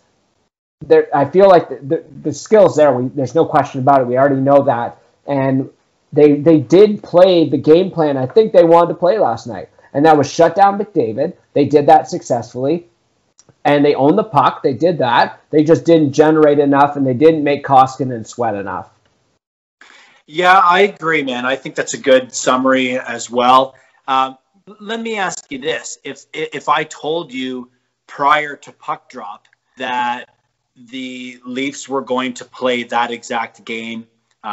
I feel like the skills there. There's no question about it. We already know that, and they did play the game plan I think they wanted to play last night, and that was shut down McDavid. They did that successfully, and they owned the puck. They did that. They just didn't generate enough, and they didn't make Koskinen sweat enough. Yeah, I agree, man. I think that's a good summary as well. Let me ask you this. If I told you prior to puck drop that the Leafs were going to play that exact game,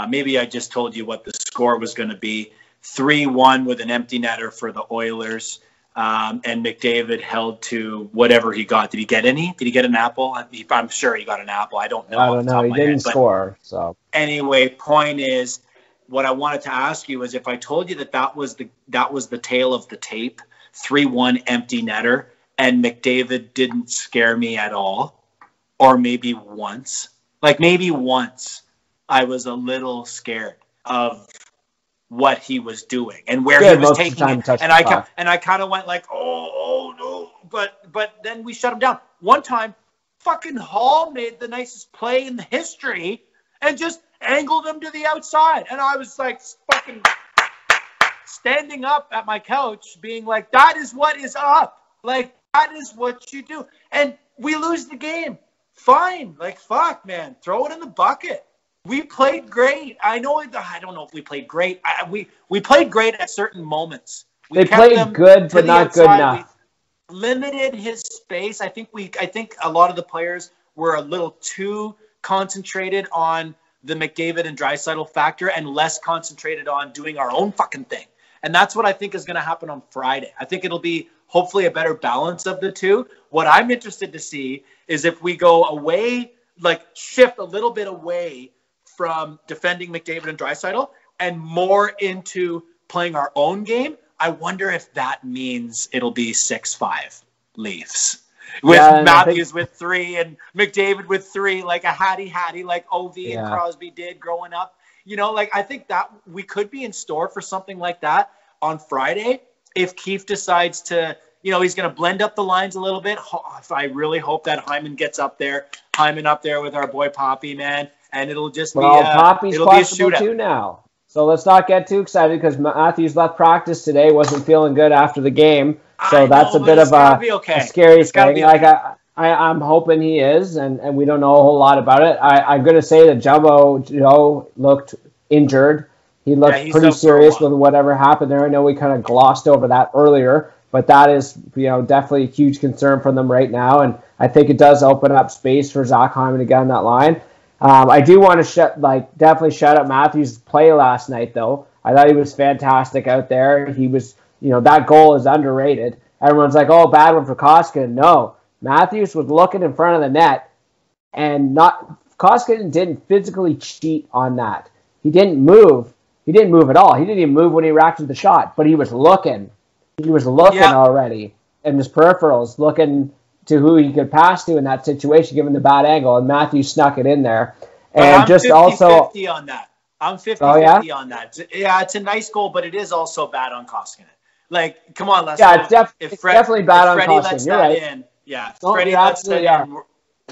maybe I just told you what the score was going to be, 3-1 with an empty netter for the Oilers, and McDavid held to whatever he got. Did he get any? Did he get an apple? I'm sure he got an apple. I don't know. I don't know. He didn't score. So anyway, point is, what I wanted to ask you is, if I told you that was the tale of the tape, 3-1 empty netter, and McDavid didn't scare me at all, or maybe once I was a little scared of what he was doing and where he was taking it, and I kind of went like, oh no, but then we shut him down. One time, fucking Hall made the nicest play in the history and just angled him to the outside, and I was like fucking standing up at my couch being like, that is what is up, like that is what you do. And we lose the game, fine, like fuck man, throw it in the bucket. We played great. I don't know if we played great. We played great at certain moments. They played good, but not good enough. We limited his space. I think a lot of the players were a little too concentrated on the McDavid and Draisaitl factor and less concentrated on doing our own fucking thing. And that's what I think is going to happen on Friday. I think it'll be hopefully a better balance of the two. What I'm interested to see is if we go away, like shift a little bit away from defending McDavid and Draisaitl and more into playing our own game. I wonder if that means it'll be 6-5 Leafs. With Matthews with 3 and McDavid with 3, like a hattie, like OV and Crosby did growing up. I think that we could be in store for something like that on Friday if Keefe decides to, he's going to blend up the lines a little bit. I really hope that Hyman gets up there with our boy Poppy, man, and it'll just be Poppy's it'll be a shootout too now. So let's not get too excited because Matthews left practice today, wasn't feeling good after the game. So that's a bit of a scary thing. I'm hoping he is, and we don't know a whole lot about it. I'm going to say that Jumbo Joe looked injured. He looked pretty serious with whatever happened there. I know we kind of glossed over that earlier, But that is, definitely a huge concern for them right now. And I think it does open up space for Zach Hyman to get on that line. I do want to definitely shout out Matthews' play last night, though. I thought he was fantastic out there. He was, that goal is underrated. Everyone's like, oh, bad one for Koskinen. No, Matthews was looking in front of the net, and Koskinen didn't physically cheat on that. He didn't move. He didn't move at all. He didn't even move when he reacted to the shot, but he was looking. He was looking already in his peripherals, looking to who he could pass to in that situation, given the bad angle, and Matthews snuck it in there. And I'm just 50-50 on that. I'm 50-50 on that. Yeah, it's a nice goal, but it is also bad on Koskinen. Like, come on, let's. Yeah, it's definitely bad on Koskinen. You're right. If Freddie lets that in,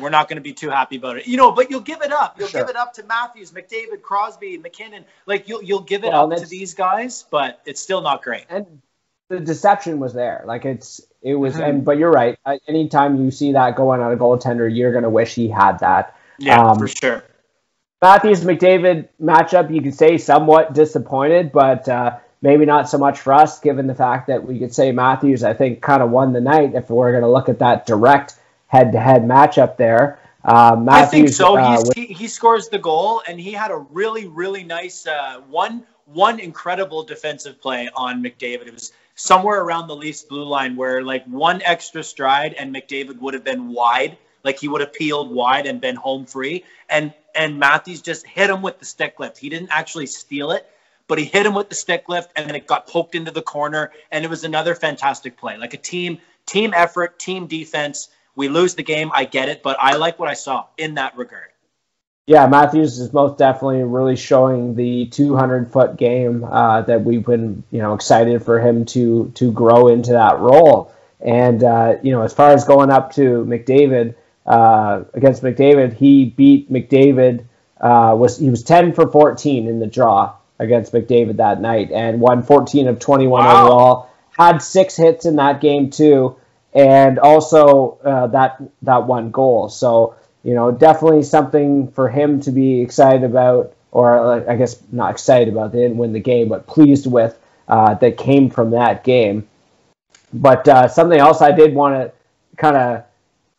we're not going to be too happy about it. But you'll give it up. You'll give it up to Matthews, McDavid, Crosby, McKinnon. Like, you'll give it up to these guys, but it's still not great. And the deception was there. Like, it was. But you're right. Anytime you see that going on a goaltender, you're going to wish he had that. Yeah, for sure. Matthews McDavid matchup, you could say somewhat disappointed, but maybe not so much for us, given the fact that we could say Matthews, I think, kind of won the night if we're going to look at that direct head-to-head matchup there. Matthews, I think so. He scores the goal, and he had a really, really nice one incredible defensive play on McDavid. It was somewhere around the Leafs blue line where, like, one extra stride and McDavid would have been wide. Like, he would have peeled wide and been home free. And Matthews just hit him with the stick lift. He didn't actually steal it, but he hit him with the stick lift, and then it got poked into the corner, and it was another fantastic play. Like a team effort, team defense. We lose the game, I get it, but I like what I saw in that regard. Yeah, Matthews is most definitely really showing the 200-foot game that we've been, excited for him to grow into that role. And, as far as going up to McDavid, against McDavid, he beat McDavid. He was 10 for 14 in the draw against McDavid that night and won 14 of 21 overall. Had 6 hits in that game too, and also that one goal. So definitely something for him to be excited about, or I guess not excited about. They didn't win the game, but pleased with that came from that game. But something else I did want to kind of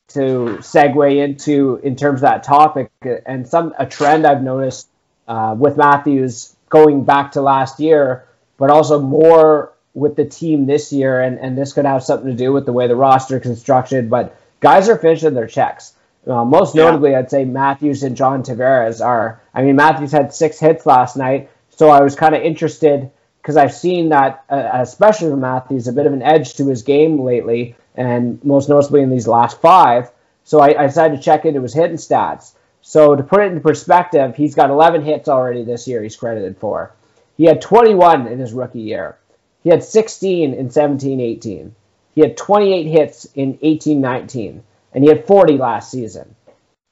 to segue into in terms of that topic, and a trend I've noticed with Matthews going back to last year, but also more with the team this year, and this could have something to do with the way the roster constructed, but guys are finishing their checks. Most notably, I'd say Matthews and John Tavares are. I mean, Matthews had 6 hits last night, so I was kind of interested because I've seen that, especially with Matthews, a bit of an edge to his game lately, and most notably in these last 5. So I decided to check into his hitting stats. So to put it into perspective, he's got 11 hits already this year he's credited for. He had 21 in his rookie year. He had 16 in 17-18. He had 28 hits in 18-19. And he had 40 last season.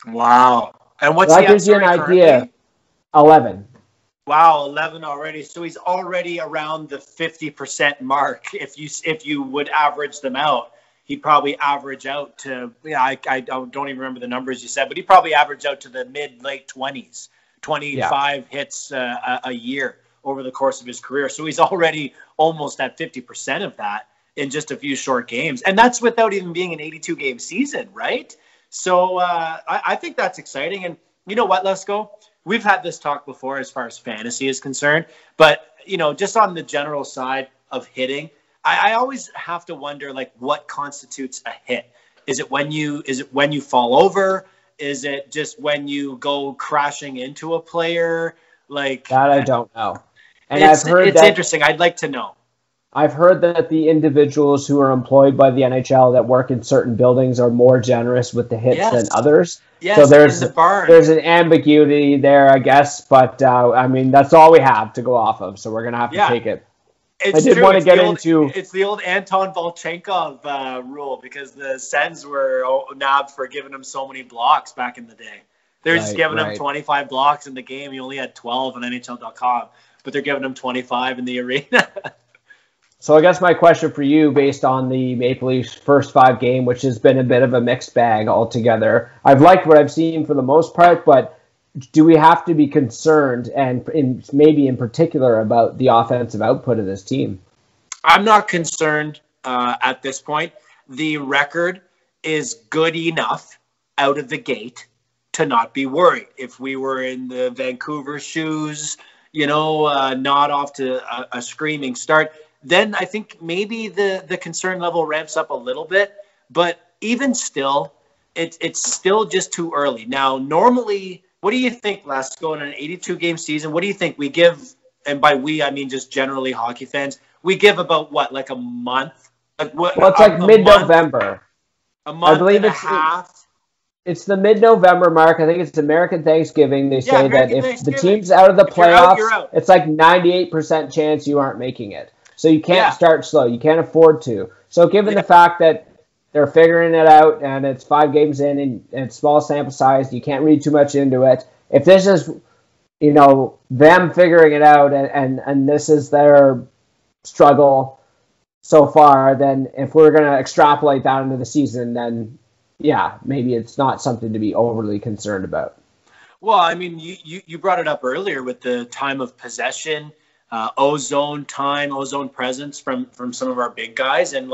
Wow. And what's that gives you an idea. 11. Wow, 11 already. So he's already around the 50% mark. If you would average them out, he'd probably average out to, I don't even remember the numbers you said, but he'd probably average out to the mid-late 20s, 25 hits a year over the course of his career. So he's already almost at 50% of that in just a few short games. And that's without even being an 82-game season, right? So I think that's exciting. And you know what, Lesko? We've had this talk before as far as fantasy is concerned. But, just on the general side of hitting, I always have to wonder, like, what constitutes a hit? Is it when you fall over? Is it just when you go crashing into a player? Like that, I don't know. And I've heard it's interesting. I'd like to know. I've heard that the individuals who are employed by the NHL that work in certain buildings are more generous with the hits than others. Yes, so there's an ambiguity there, I guess. But I mean, that's all we have to go off of. So we're gonna have to take it. I did want to get into. It's the old Anton Volchenkov rule, because the Sens were nabbed for giving him so many blocks back in the day. They're just giving him 25 blocks in the game. He only had 12 on NHL.com, but they're giving him 25 in the arena. So I guess my question for you, based on the Maple Leafs' first 5 game, which has been a bit of a mixed bag altogether, I've liked what I've seen for the most part, but do we have to be concerned, and maybe in particular, about the offensive output of this team? I'm not concerned at this point. The record is good enough out of the gate to not be worried. If we were in the Vancouver shoes, not off to a screaming start, then I think maybe the concern level ramps up a little bit. But even still, it's still just too early. Now, normally, what do you think, Les, going on an 82-game season? What do you think we give, and by we, I mean just generally hockey fans, we give about what, like a month? Well, it's like mid-November. A month I believe and a half. It's the mid-November mark. I think it's American Thanksgiving. They say that if the team's out of the playoffs, you're out. It's like 98% chance you aren't making it. So you can't start slow. You can't afford to. So given the fact that they're figuring it out and it's 5 games in and it's small sample size, you can't read too much into it. If this is, them figuring it out and this is their struggle so far, then if we're going to extrapolate that into the season, then maybe it's not something to be overly concerned about. Well, I mean, you brought it up earlier with the time of possession, ozone presence from some of our big guys, and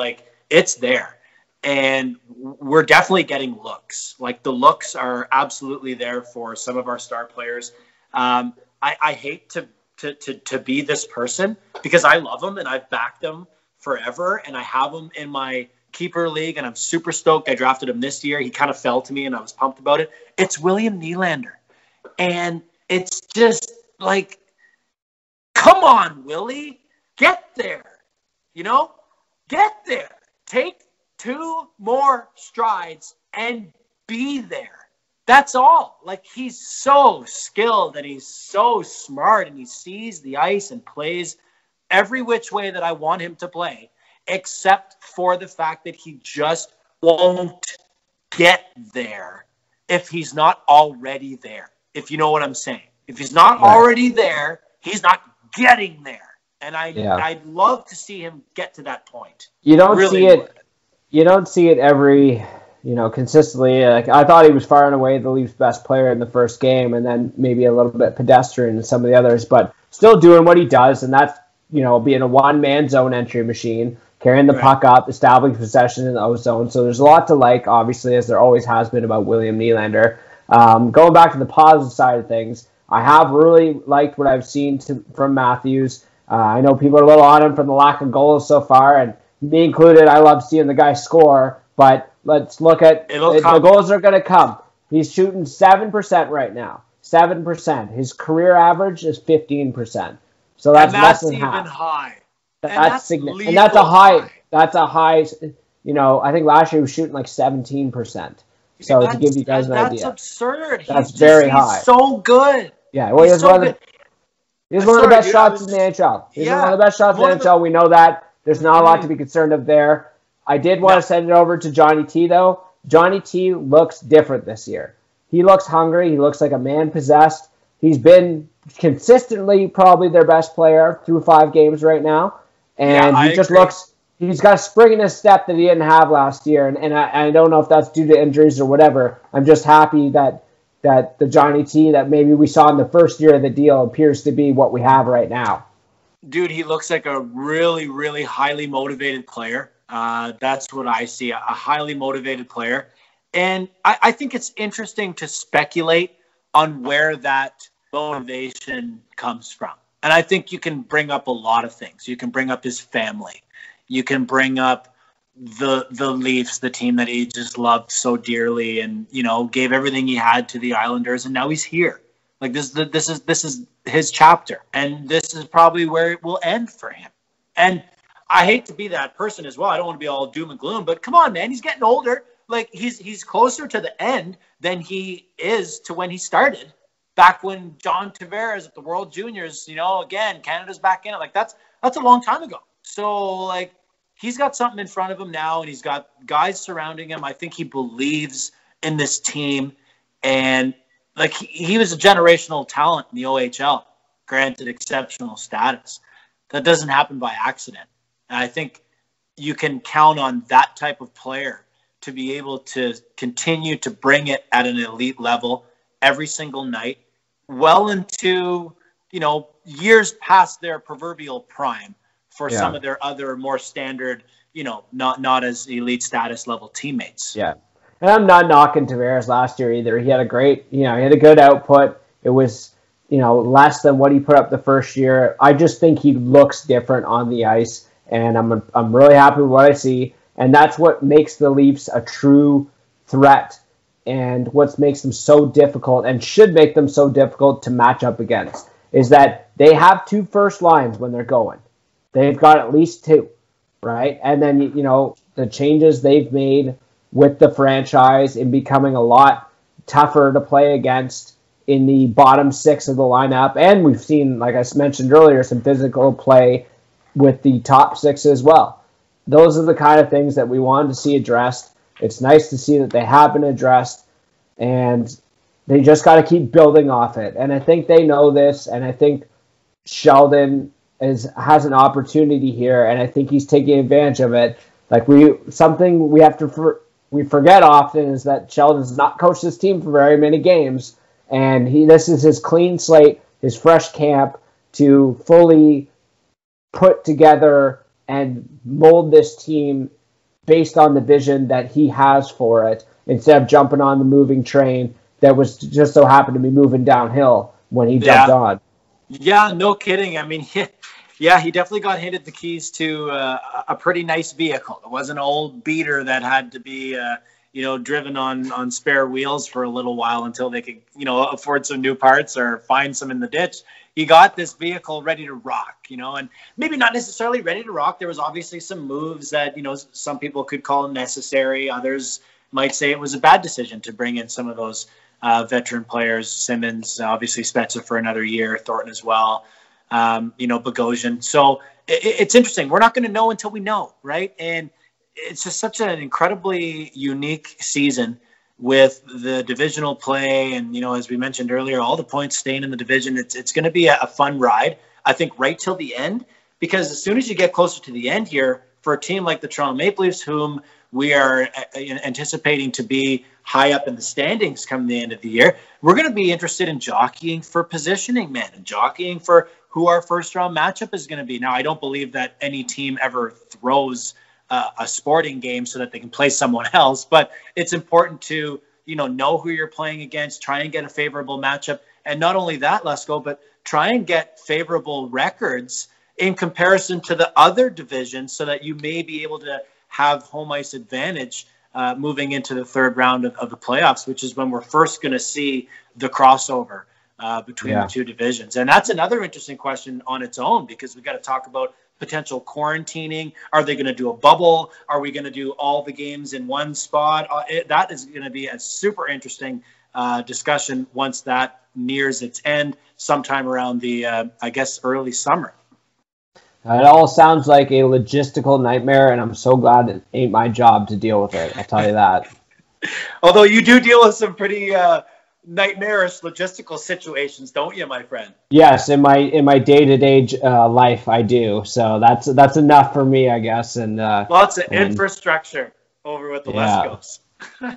it's there. And we're definitely getting looks. Like, the looks are absolutely there for some of our star players. I hate to be this person because I love them and I've backed them forever, and I have him in my keeper league, and I'm super stoked. I drafted him this year. He kind of fell to me, and I was pumped about it. It's William Nylander, and it's just like, come on, Willie, get there. Get there. Take 2 more strides and be there. That's all. Like, he's so skilled and he's so smart, and he sees the ice and plays every which way that I want him to play, except for the fact that he just won't get there if he's not already there, if you know what I'm saying. If he's not already there, he's not getting there. And I'd love to see him get to that point. You don't see it every, consistently. Like, I thought he was far and away the Leafs' best player in the first game, and then maybe a little bit pedestrian in some of the others, but still doing what he does, and that's, being a one-man zone entry machine, carrying the puck up, establishing possession in the O-zone. So there's a lot to like, obviously, as there always has been about William Nylander. Going back to the positive side of things, I have really liked what I've seen from Matthews. I know people are a little on him from the lack of goals so far, and me included, I love seeing the guy score, but let's look at the goals are going to come. He's shooting 7% right now. 7%. His career average is 15%. So that's less than half. High. That's significant. And that's a high. That's a high. I think last year he was shooting like 17%. So to give you guys an idea. That's absurd. That's very high. He's so good. Yeah, well, he's one of the best shots in the NHL. He's one of the best shots in the NHL. We know that. There's not a lot to be concerned of there. I did want to send it over to Johnny T, though. Johnny T looks different this year. He looks hungry. He looks like a man possessed. He's been consistently probably their best player through 5 games right now. And he just looks, he's got a spring in his step that he didn't have last year. And I don't know if that's due to injuries or whatever. I'm just happy that the Johnny T that maybe we saw in the first year of the deal appears to be what we have right now. Dude, he looks like a really, really highly motivated player. That's what I see, a highly motivated player. And I think it's interesting to speculate on where that motivation comes from. And I think you can bring up a lot of things. You can bring up his family. You can bring up the Leafs, the team that he just loved so dearly and, gave everything he had to the Islanders. And now he's here. Like, this is his chapter. And this is probably where it will end for him. And I hate to be that person as well. I don't want to be all doom and gloom, but come on, man, he's getting older. Like, he's closer to the end than he is to when he started. Back when John Tavares at the World Juniors, again, Canada's back in it. Like, that's a long time ago. So, like, he's got something in front of him now, and he's got guys surrounding him. I think he believes in this team. And, like, he was a generational talent in the OHL, granted exceptional status. That doesn't happen by accident. And I think you can count on that type of player to be able to continue to bring it at an elite level every single night, well into, years past their proverbial prime for some of their other more standard, not as elite status level teammates. Yeah. And I'm not knocking Tavares last year either. He had he had a good output. It was, less than what he put up the first year. I just think he looks different on the ice, and I'm really happy with what I see. And that's what makes the Leafs a true threat, and what makes them so difficult, and should make them so difficult to match up against, is that they have 2 first lines when they're going. They've got at least 2, right? And then, the changes they've made with the franchise in becoming a lot tougher to play against in the bottom 6 of the lineup. And we've seen, like I mentioned earlier, some physical play with the top 6 as well. Those are the kind of things that we wanted to see addressed. It's nice to see that they have been addressed, and they just got to keep building off it. And I think they know this, and I think Sheldon has an opportunity here, and I think he's taking advantage of it. Like we forget often is that Sheldon's not coached this team for very many games, and this is his clean slate, his fresh camp to fully put together and mold this team based on the vision that he has for it, instead of jumping on the moving train that was just so happened to be moving downhill when he jumped on. Yeah, no kidding. I mean, yeah, he definitely got handed the keys to a pretty nice vehicle. It wasn't an old beater that had to be, driven on spare wheels for a little while until they could, afford some new parts or find some in the ditch. He got this vehicle ready to rock, and maybe not necessarily ready to rock. There was obviously some moves that, some people could call necessary. Others might say it was a bad decision to bring in some of those veteran players, Simmons, obviously Spezza for another year, Thornton as well. Bogosian. So it's interesting. We're not going to know until we know, right? And it's just such an incredibly unique season with the divisional play. And, as we mentioned earlier, all the points staying in the division. It's going to be a fun ride, I think, right till the end, because as soon as you get closer to the end here, for a team like the Toronto Maple Leafs, whom we are anticipating to be high up in the standings come the end of the year, we're going to be interested in jockeying for positioning, man, and jockeying for who our first round matchup is going to be. Now, I don't believe that any team ever throws a sporting game so that they can play someone else, but it's important to, know who you're playing against, try and get a favorable matchup. And not only that, Lesko, but try and get favorable records in comparison to the other divisions so that you may be able to have home ice advantage moving into the third round of the playoffs, which is when we're first going to see the crossover between the two divisions. And that's another interesting question on its own, because we got to talk about potential quarantining. Are they going to do a bubble? Are we going to do all the games in one spot? That is going to be a super interesting discussion once that nears its end sometime around the, early summer. It all sounds like a logistical nightmare, and I'm so glad it ain't my job to deal with it. I'll tell you that. Although you do deal with some pretty nightmarish logistical situations, don't you, my friend? Yes, in my day-to-day life, I do. So that's enough for me, I guess. And lots of infrastructure over with the West Coast.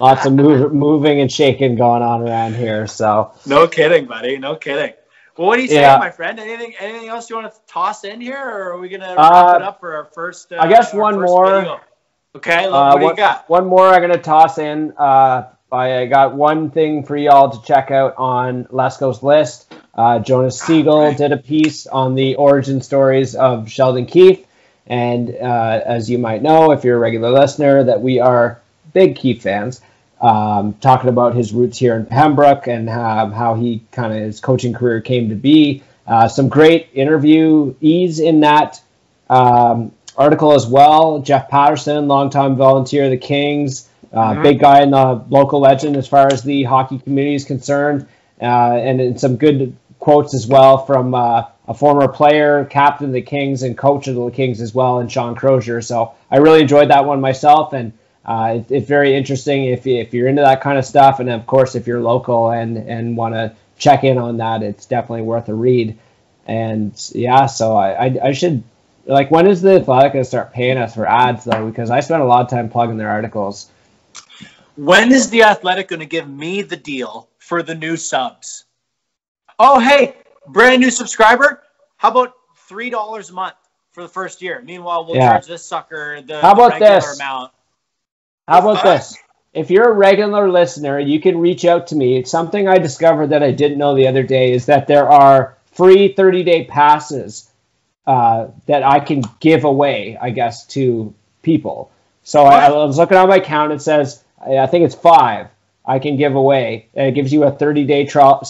Lots of moving and shaking going on around here. So no kidding, buddy. No kidding. Well, what do you say, my friend? Anything else you want to toss in here, or are we gonna wrap it up for our first? I guess one more. Video? Okay, what do you got? One more I'm gonna toss in. I got one thing for y'all to check out on Lesko's list. Jonas Siegel did a piece on the origin stories of Sheldon Keefe, and as you might know, if you're a regular listener, that we are big Keefe fans. Talking about his roots here in Pembroke and how he kind of his coaching career came to be. Some great interviewees in that article as well. Jeff Patterson, longtime volunteer of the Kings, big guy in the local legend as far as the hockey community is concerned, and some good quotes as well from a former player, captain of the Kings, and coach of the Kings as well, and Sean Crozier. So I really enjoyed that one myself, and it's very interesting if you're into that kind of stuff, and of course if you're local and want to check in on that, it's definitely worth a read. And so I should, when is the Athletic going to start paying us for ads though? Because I spent a lot of time plugging their articles. When is the Athletic going to give me the deal for the new subs? Oh, hey, brand new subscriber. How about $3 a month for the first year. Meanwhile, we'll Yeah. charge this sucker the How about regular this? amount. How about this? If you're a regular listener, you can reach out to me. It's something I discovered that I didn't know the other day is that there are free 30-day passes that I can give away, I guess, to people. So I was looking on my account. It says, I think it's 5 I can give away. And it gives you a 30-day trial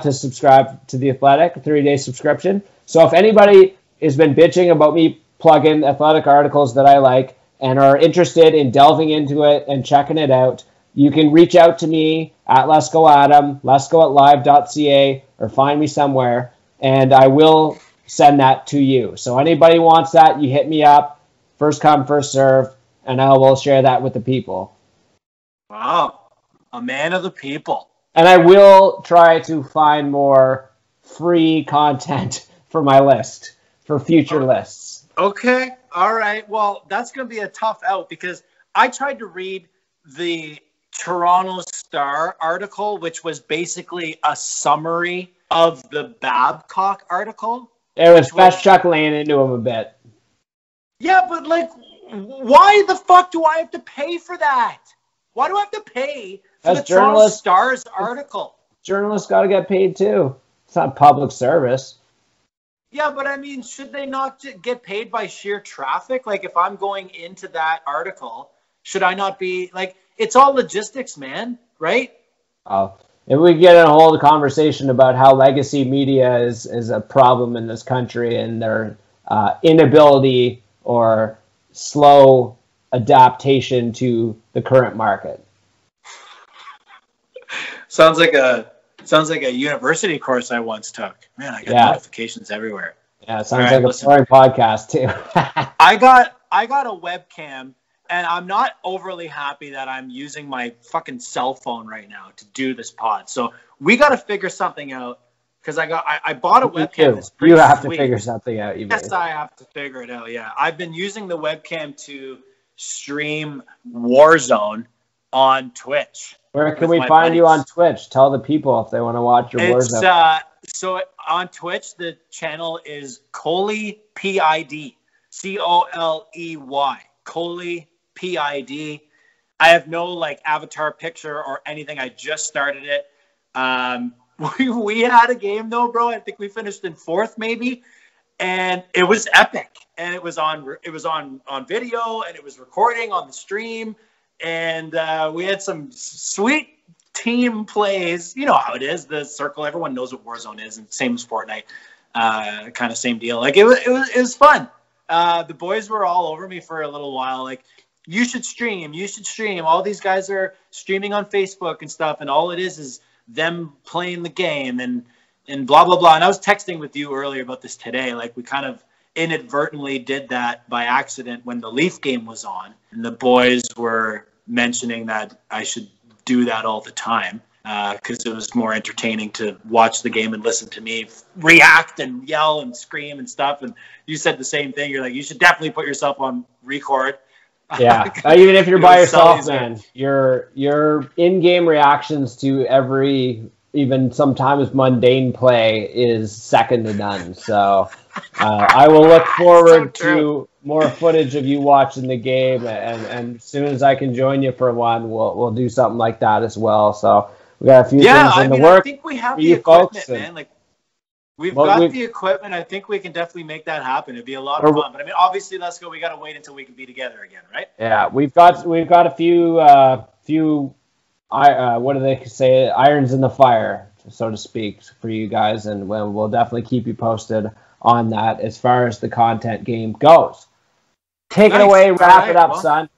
to subscribe to The Athletic, a 30-day subscription. So if anybody has been bitching about me plugging Athletic articles that I like and are interested in delving into it and checking it out, you can reach out to me at Let's Go Adam, letsgo@live.ca, or find me somewhere, and I will send that to you. So anybody wants that, you hit me up, first come, first serve, and I will share that with the people. Wow, a man of the people. And I will try to find more free content for my list, for future lists. Okay, all right. Well, that's going to be a tough out because I tried to read the Toronto Star article, which was basically a summary of the Babcock article. It was Chuck laying into him a bit. Yeah, but like, why the fuck do I have to pay for that? Why do I have to pay for the Toronto Star's article? Journalists got to get paid too. It's not public service. Yeah, but I mean, should they not get paid by sheer traffic? Like, if I'm going into that article, should I not be like? It's all logistics, man. Right? Oh, if we get in a whole conversation about how legacy media is a problem in this country and their inability or slow adaptation to the current market. Sounds like a university course I once took. Man, I got notifications everywhere. Yeah, it sounds like a boring podcast too. I got a webcam, and I'm not overly happy that I'm using my fucking cell phone right now to do this pod. So we got to figure something out because I bought a webcam. That's pretty you have sweet. to figure something out. Yes, I have to figure it out. Yeah, I've been using the webcam to stream Warzone on Twitch. Where can we find you on Twitch? Tell the people if they want to watch your Warzone. So on Twitch, the channel is Coley PID. Coley. Coley PID. I have no like avatar picture or anything. I just started it. We had a game though, bro. I think we finished in 4th maybe. And it was epic. And it was on video, and it was recording on the stream. And we had some sweet team plays. You know how it is, the circle. Everyone knows what Warzone is, and same as Fortnite. Kind of same deal. Like it was fun. The boys were all over me for a little while. Like, you should stream. All these guys are streaming on Facebook and stuff, and all it is them playing the game and blah blah blah. And I was texting with you earlier about this today. Like, we kind of inadvertently did that by accident when the Leaf game was on, and the boys were mentioning that I should do that all the time because it was more entertaining to watch the game and listen to me react and yell and scream and stuff. And you said the same thing. You're like, you should definitely put yourself on record. Yeah, even if you're by yourself, man, your in-game reactions to every, even sometimes mundane play is second to none. So I will look forward to more footage of you watching the game, and as soon as I can join you for one, we'll do something like that as well. So we got a few things in the works. I think we have the equipment, man. Like, we've got the equipment. I think we can definitely make that happen. It'd be a lot of fun. But I mean, obviously, let's go. We got to wait until we can be together again, right? Yeah, we've got a few what do they say? Irons in the fire, so to speak, for you guys, and we'll definitely keep you posted on that as far as the content game goes. Take it away, wrap it up, son.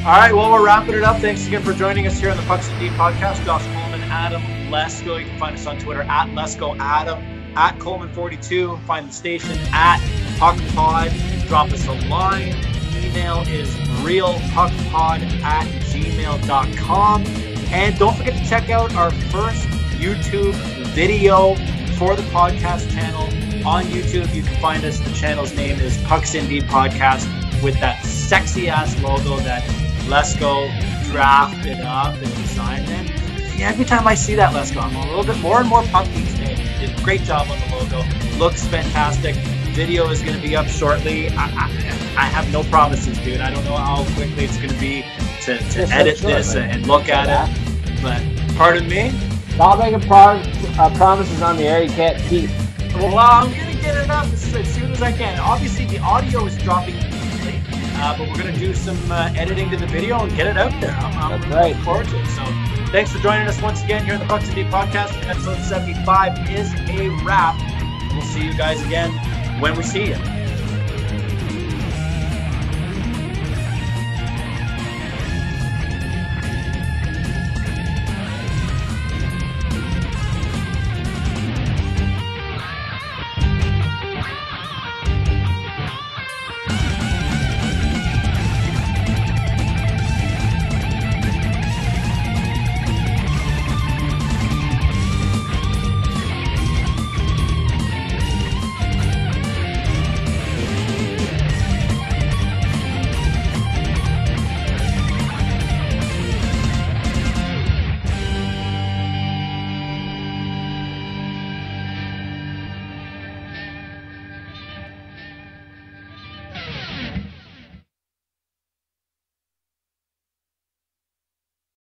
All right, well, we're wrapping it up. Thanks again for joining us here on the Pucks and Deep podcast. Josh Coleman, Adam Lesko. You can find us on Twitter at LeskoAdam, at Coleman42. Find the station at PuckPod. Drop us a line. Email is realpuckpod@gmail.com. And don't forget to check out our first YouTube video for the podcast channel. On YouTube, you can find us. The channel's name is Pucks and Deep Podcast with that sexy-ass logo that Lesko drafted up and designed it. Yeah, every time I see that, Lesko, I'm a little bit more and more pumped these days. You did a great job on the logo. Looks fantastic. Video is going to be up shortly. I have no promises, dude. I don't know how quickly it's going to be to edit this and look at it. But pardon me? Stop making promises on the air you can't keep. Well, I'm going to get it up as soon as I can. Obviously, the audio is dropping immediately, but we're going to do some editing to the video and get it out there. I'm looking forward to it. So thanks for joining us once again here on the Pucks and Deep podcast. Episode 75 is a wrap. We'll see you guys again when we see you.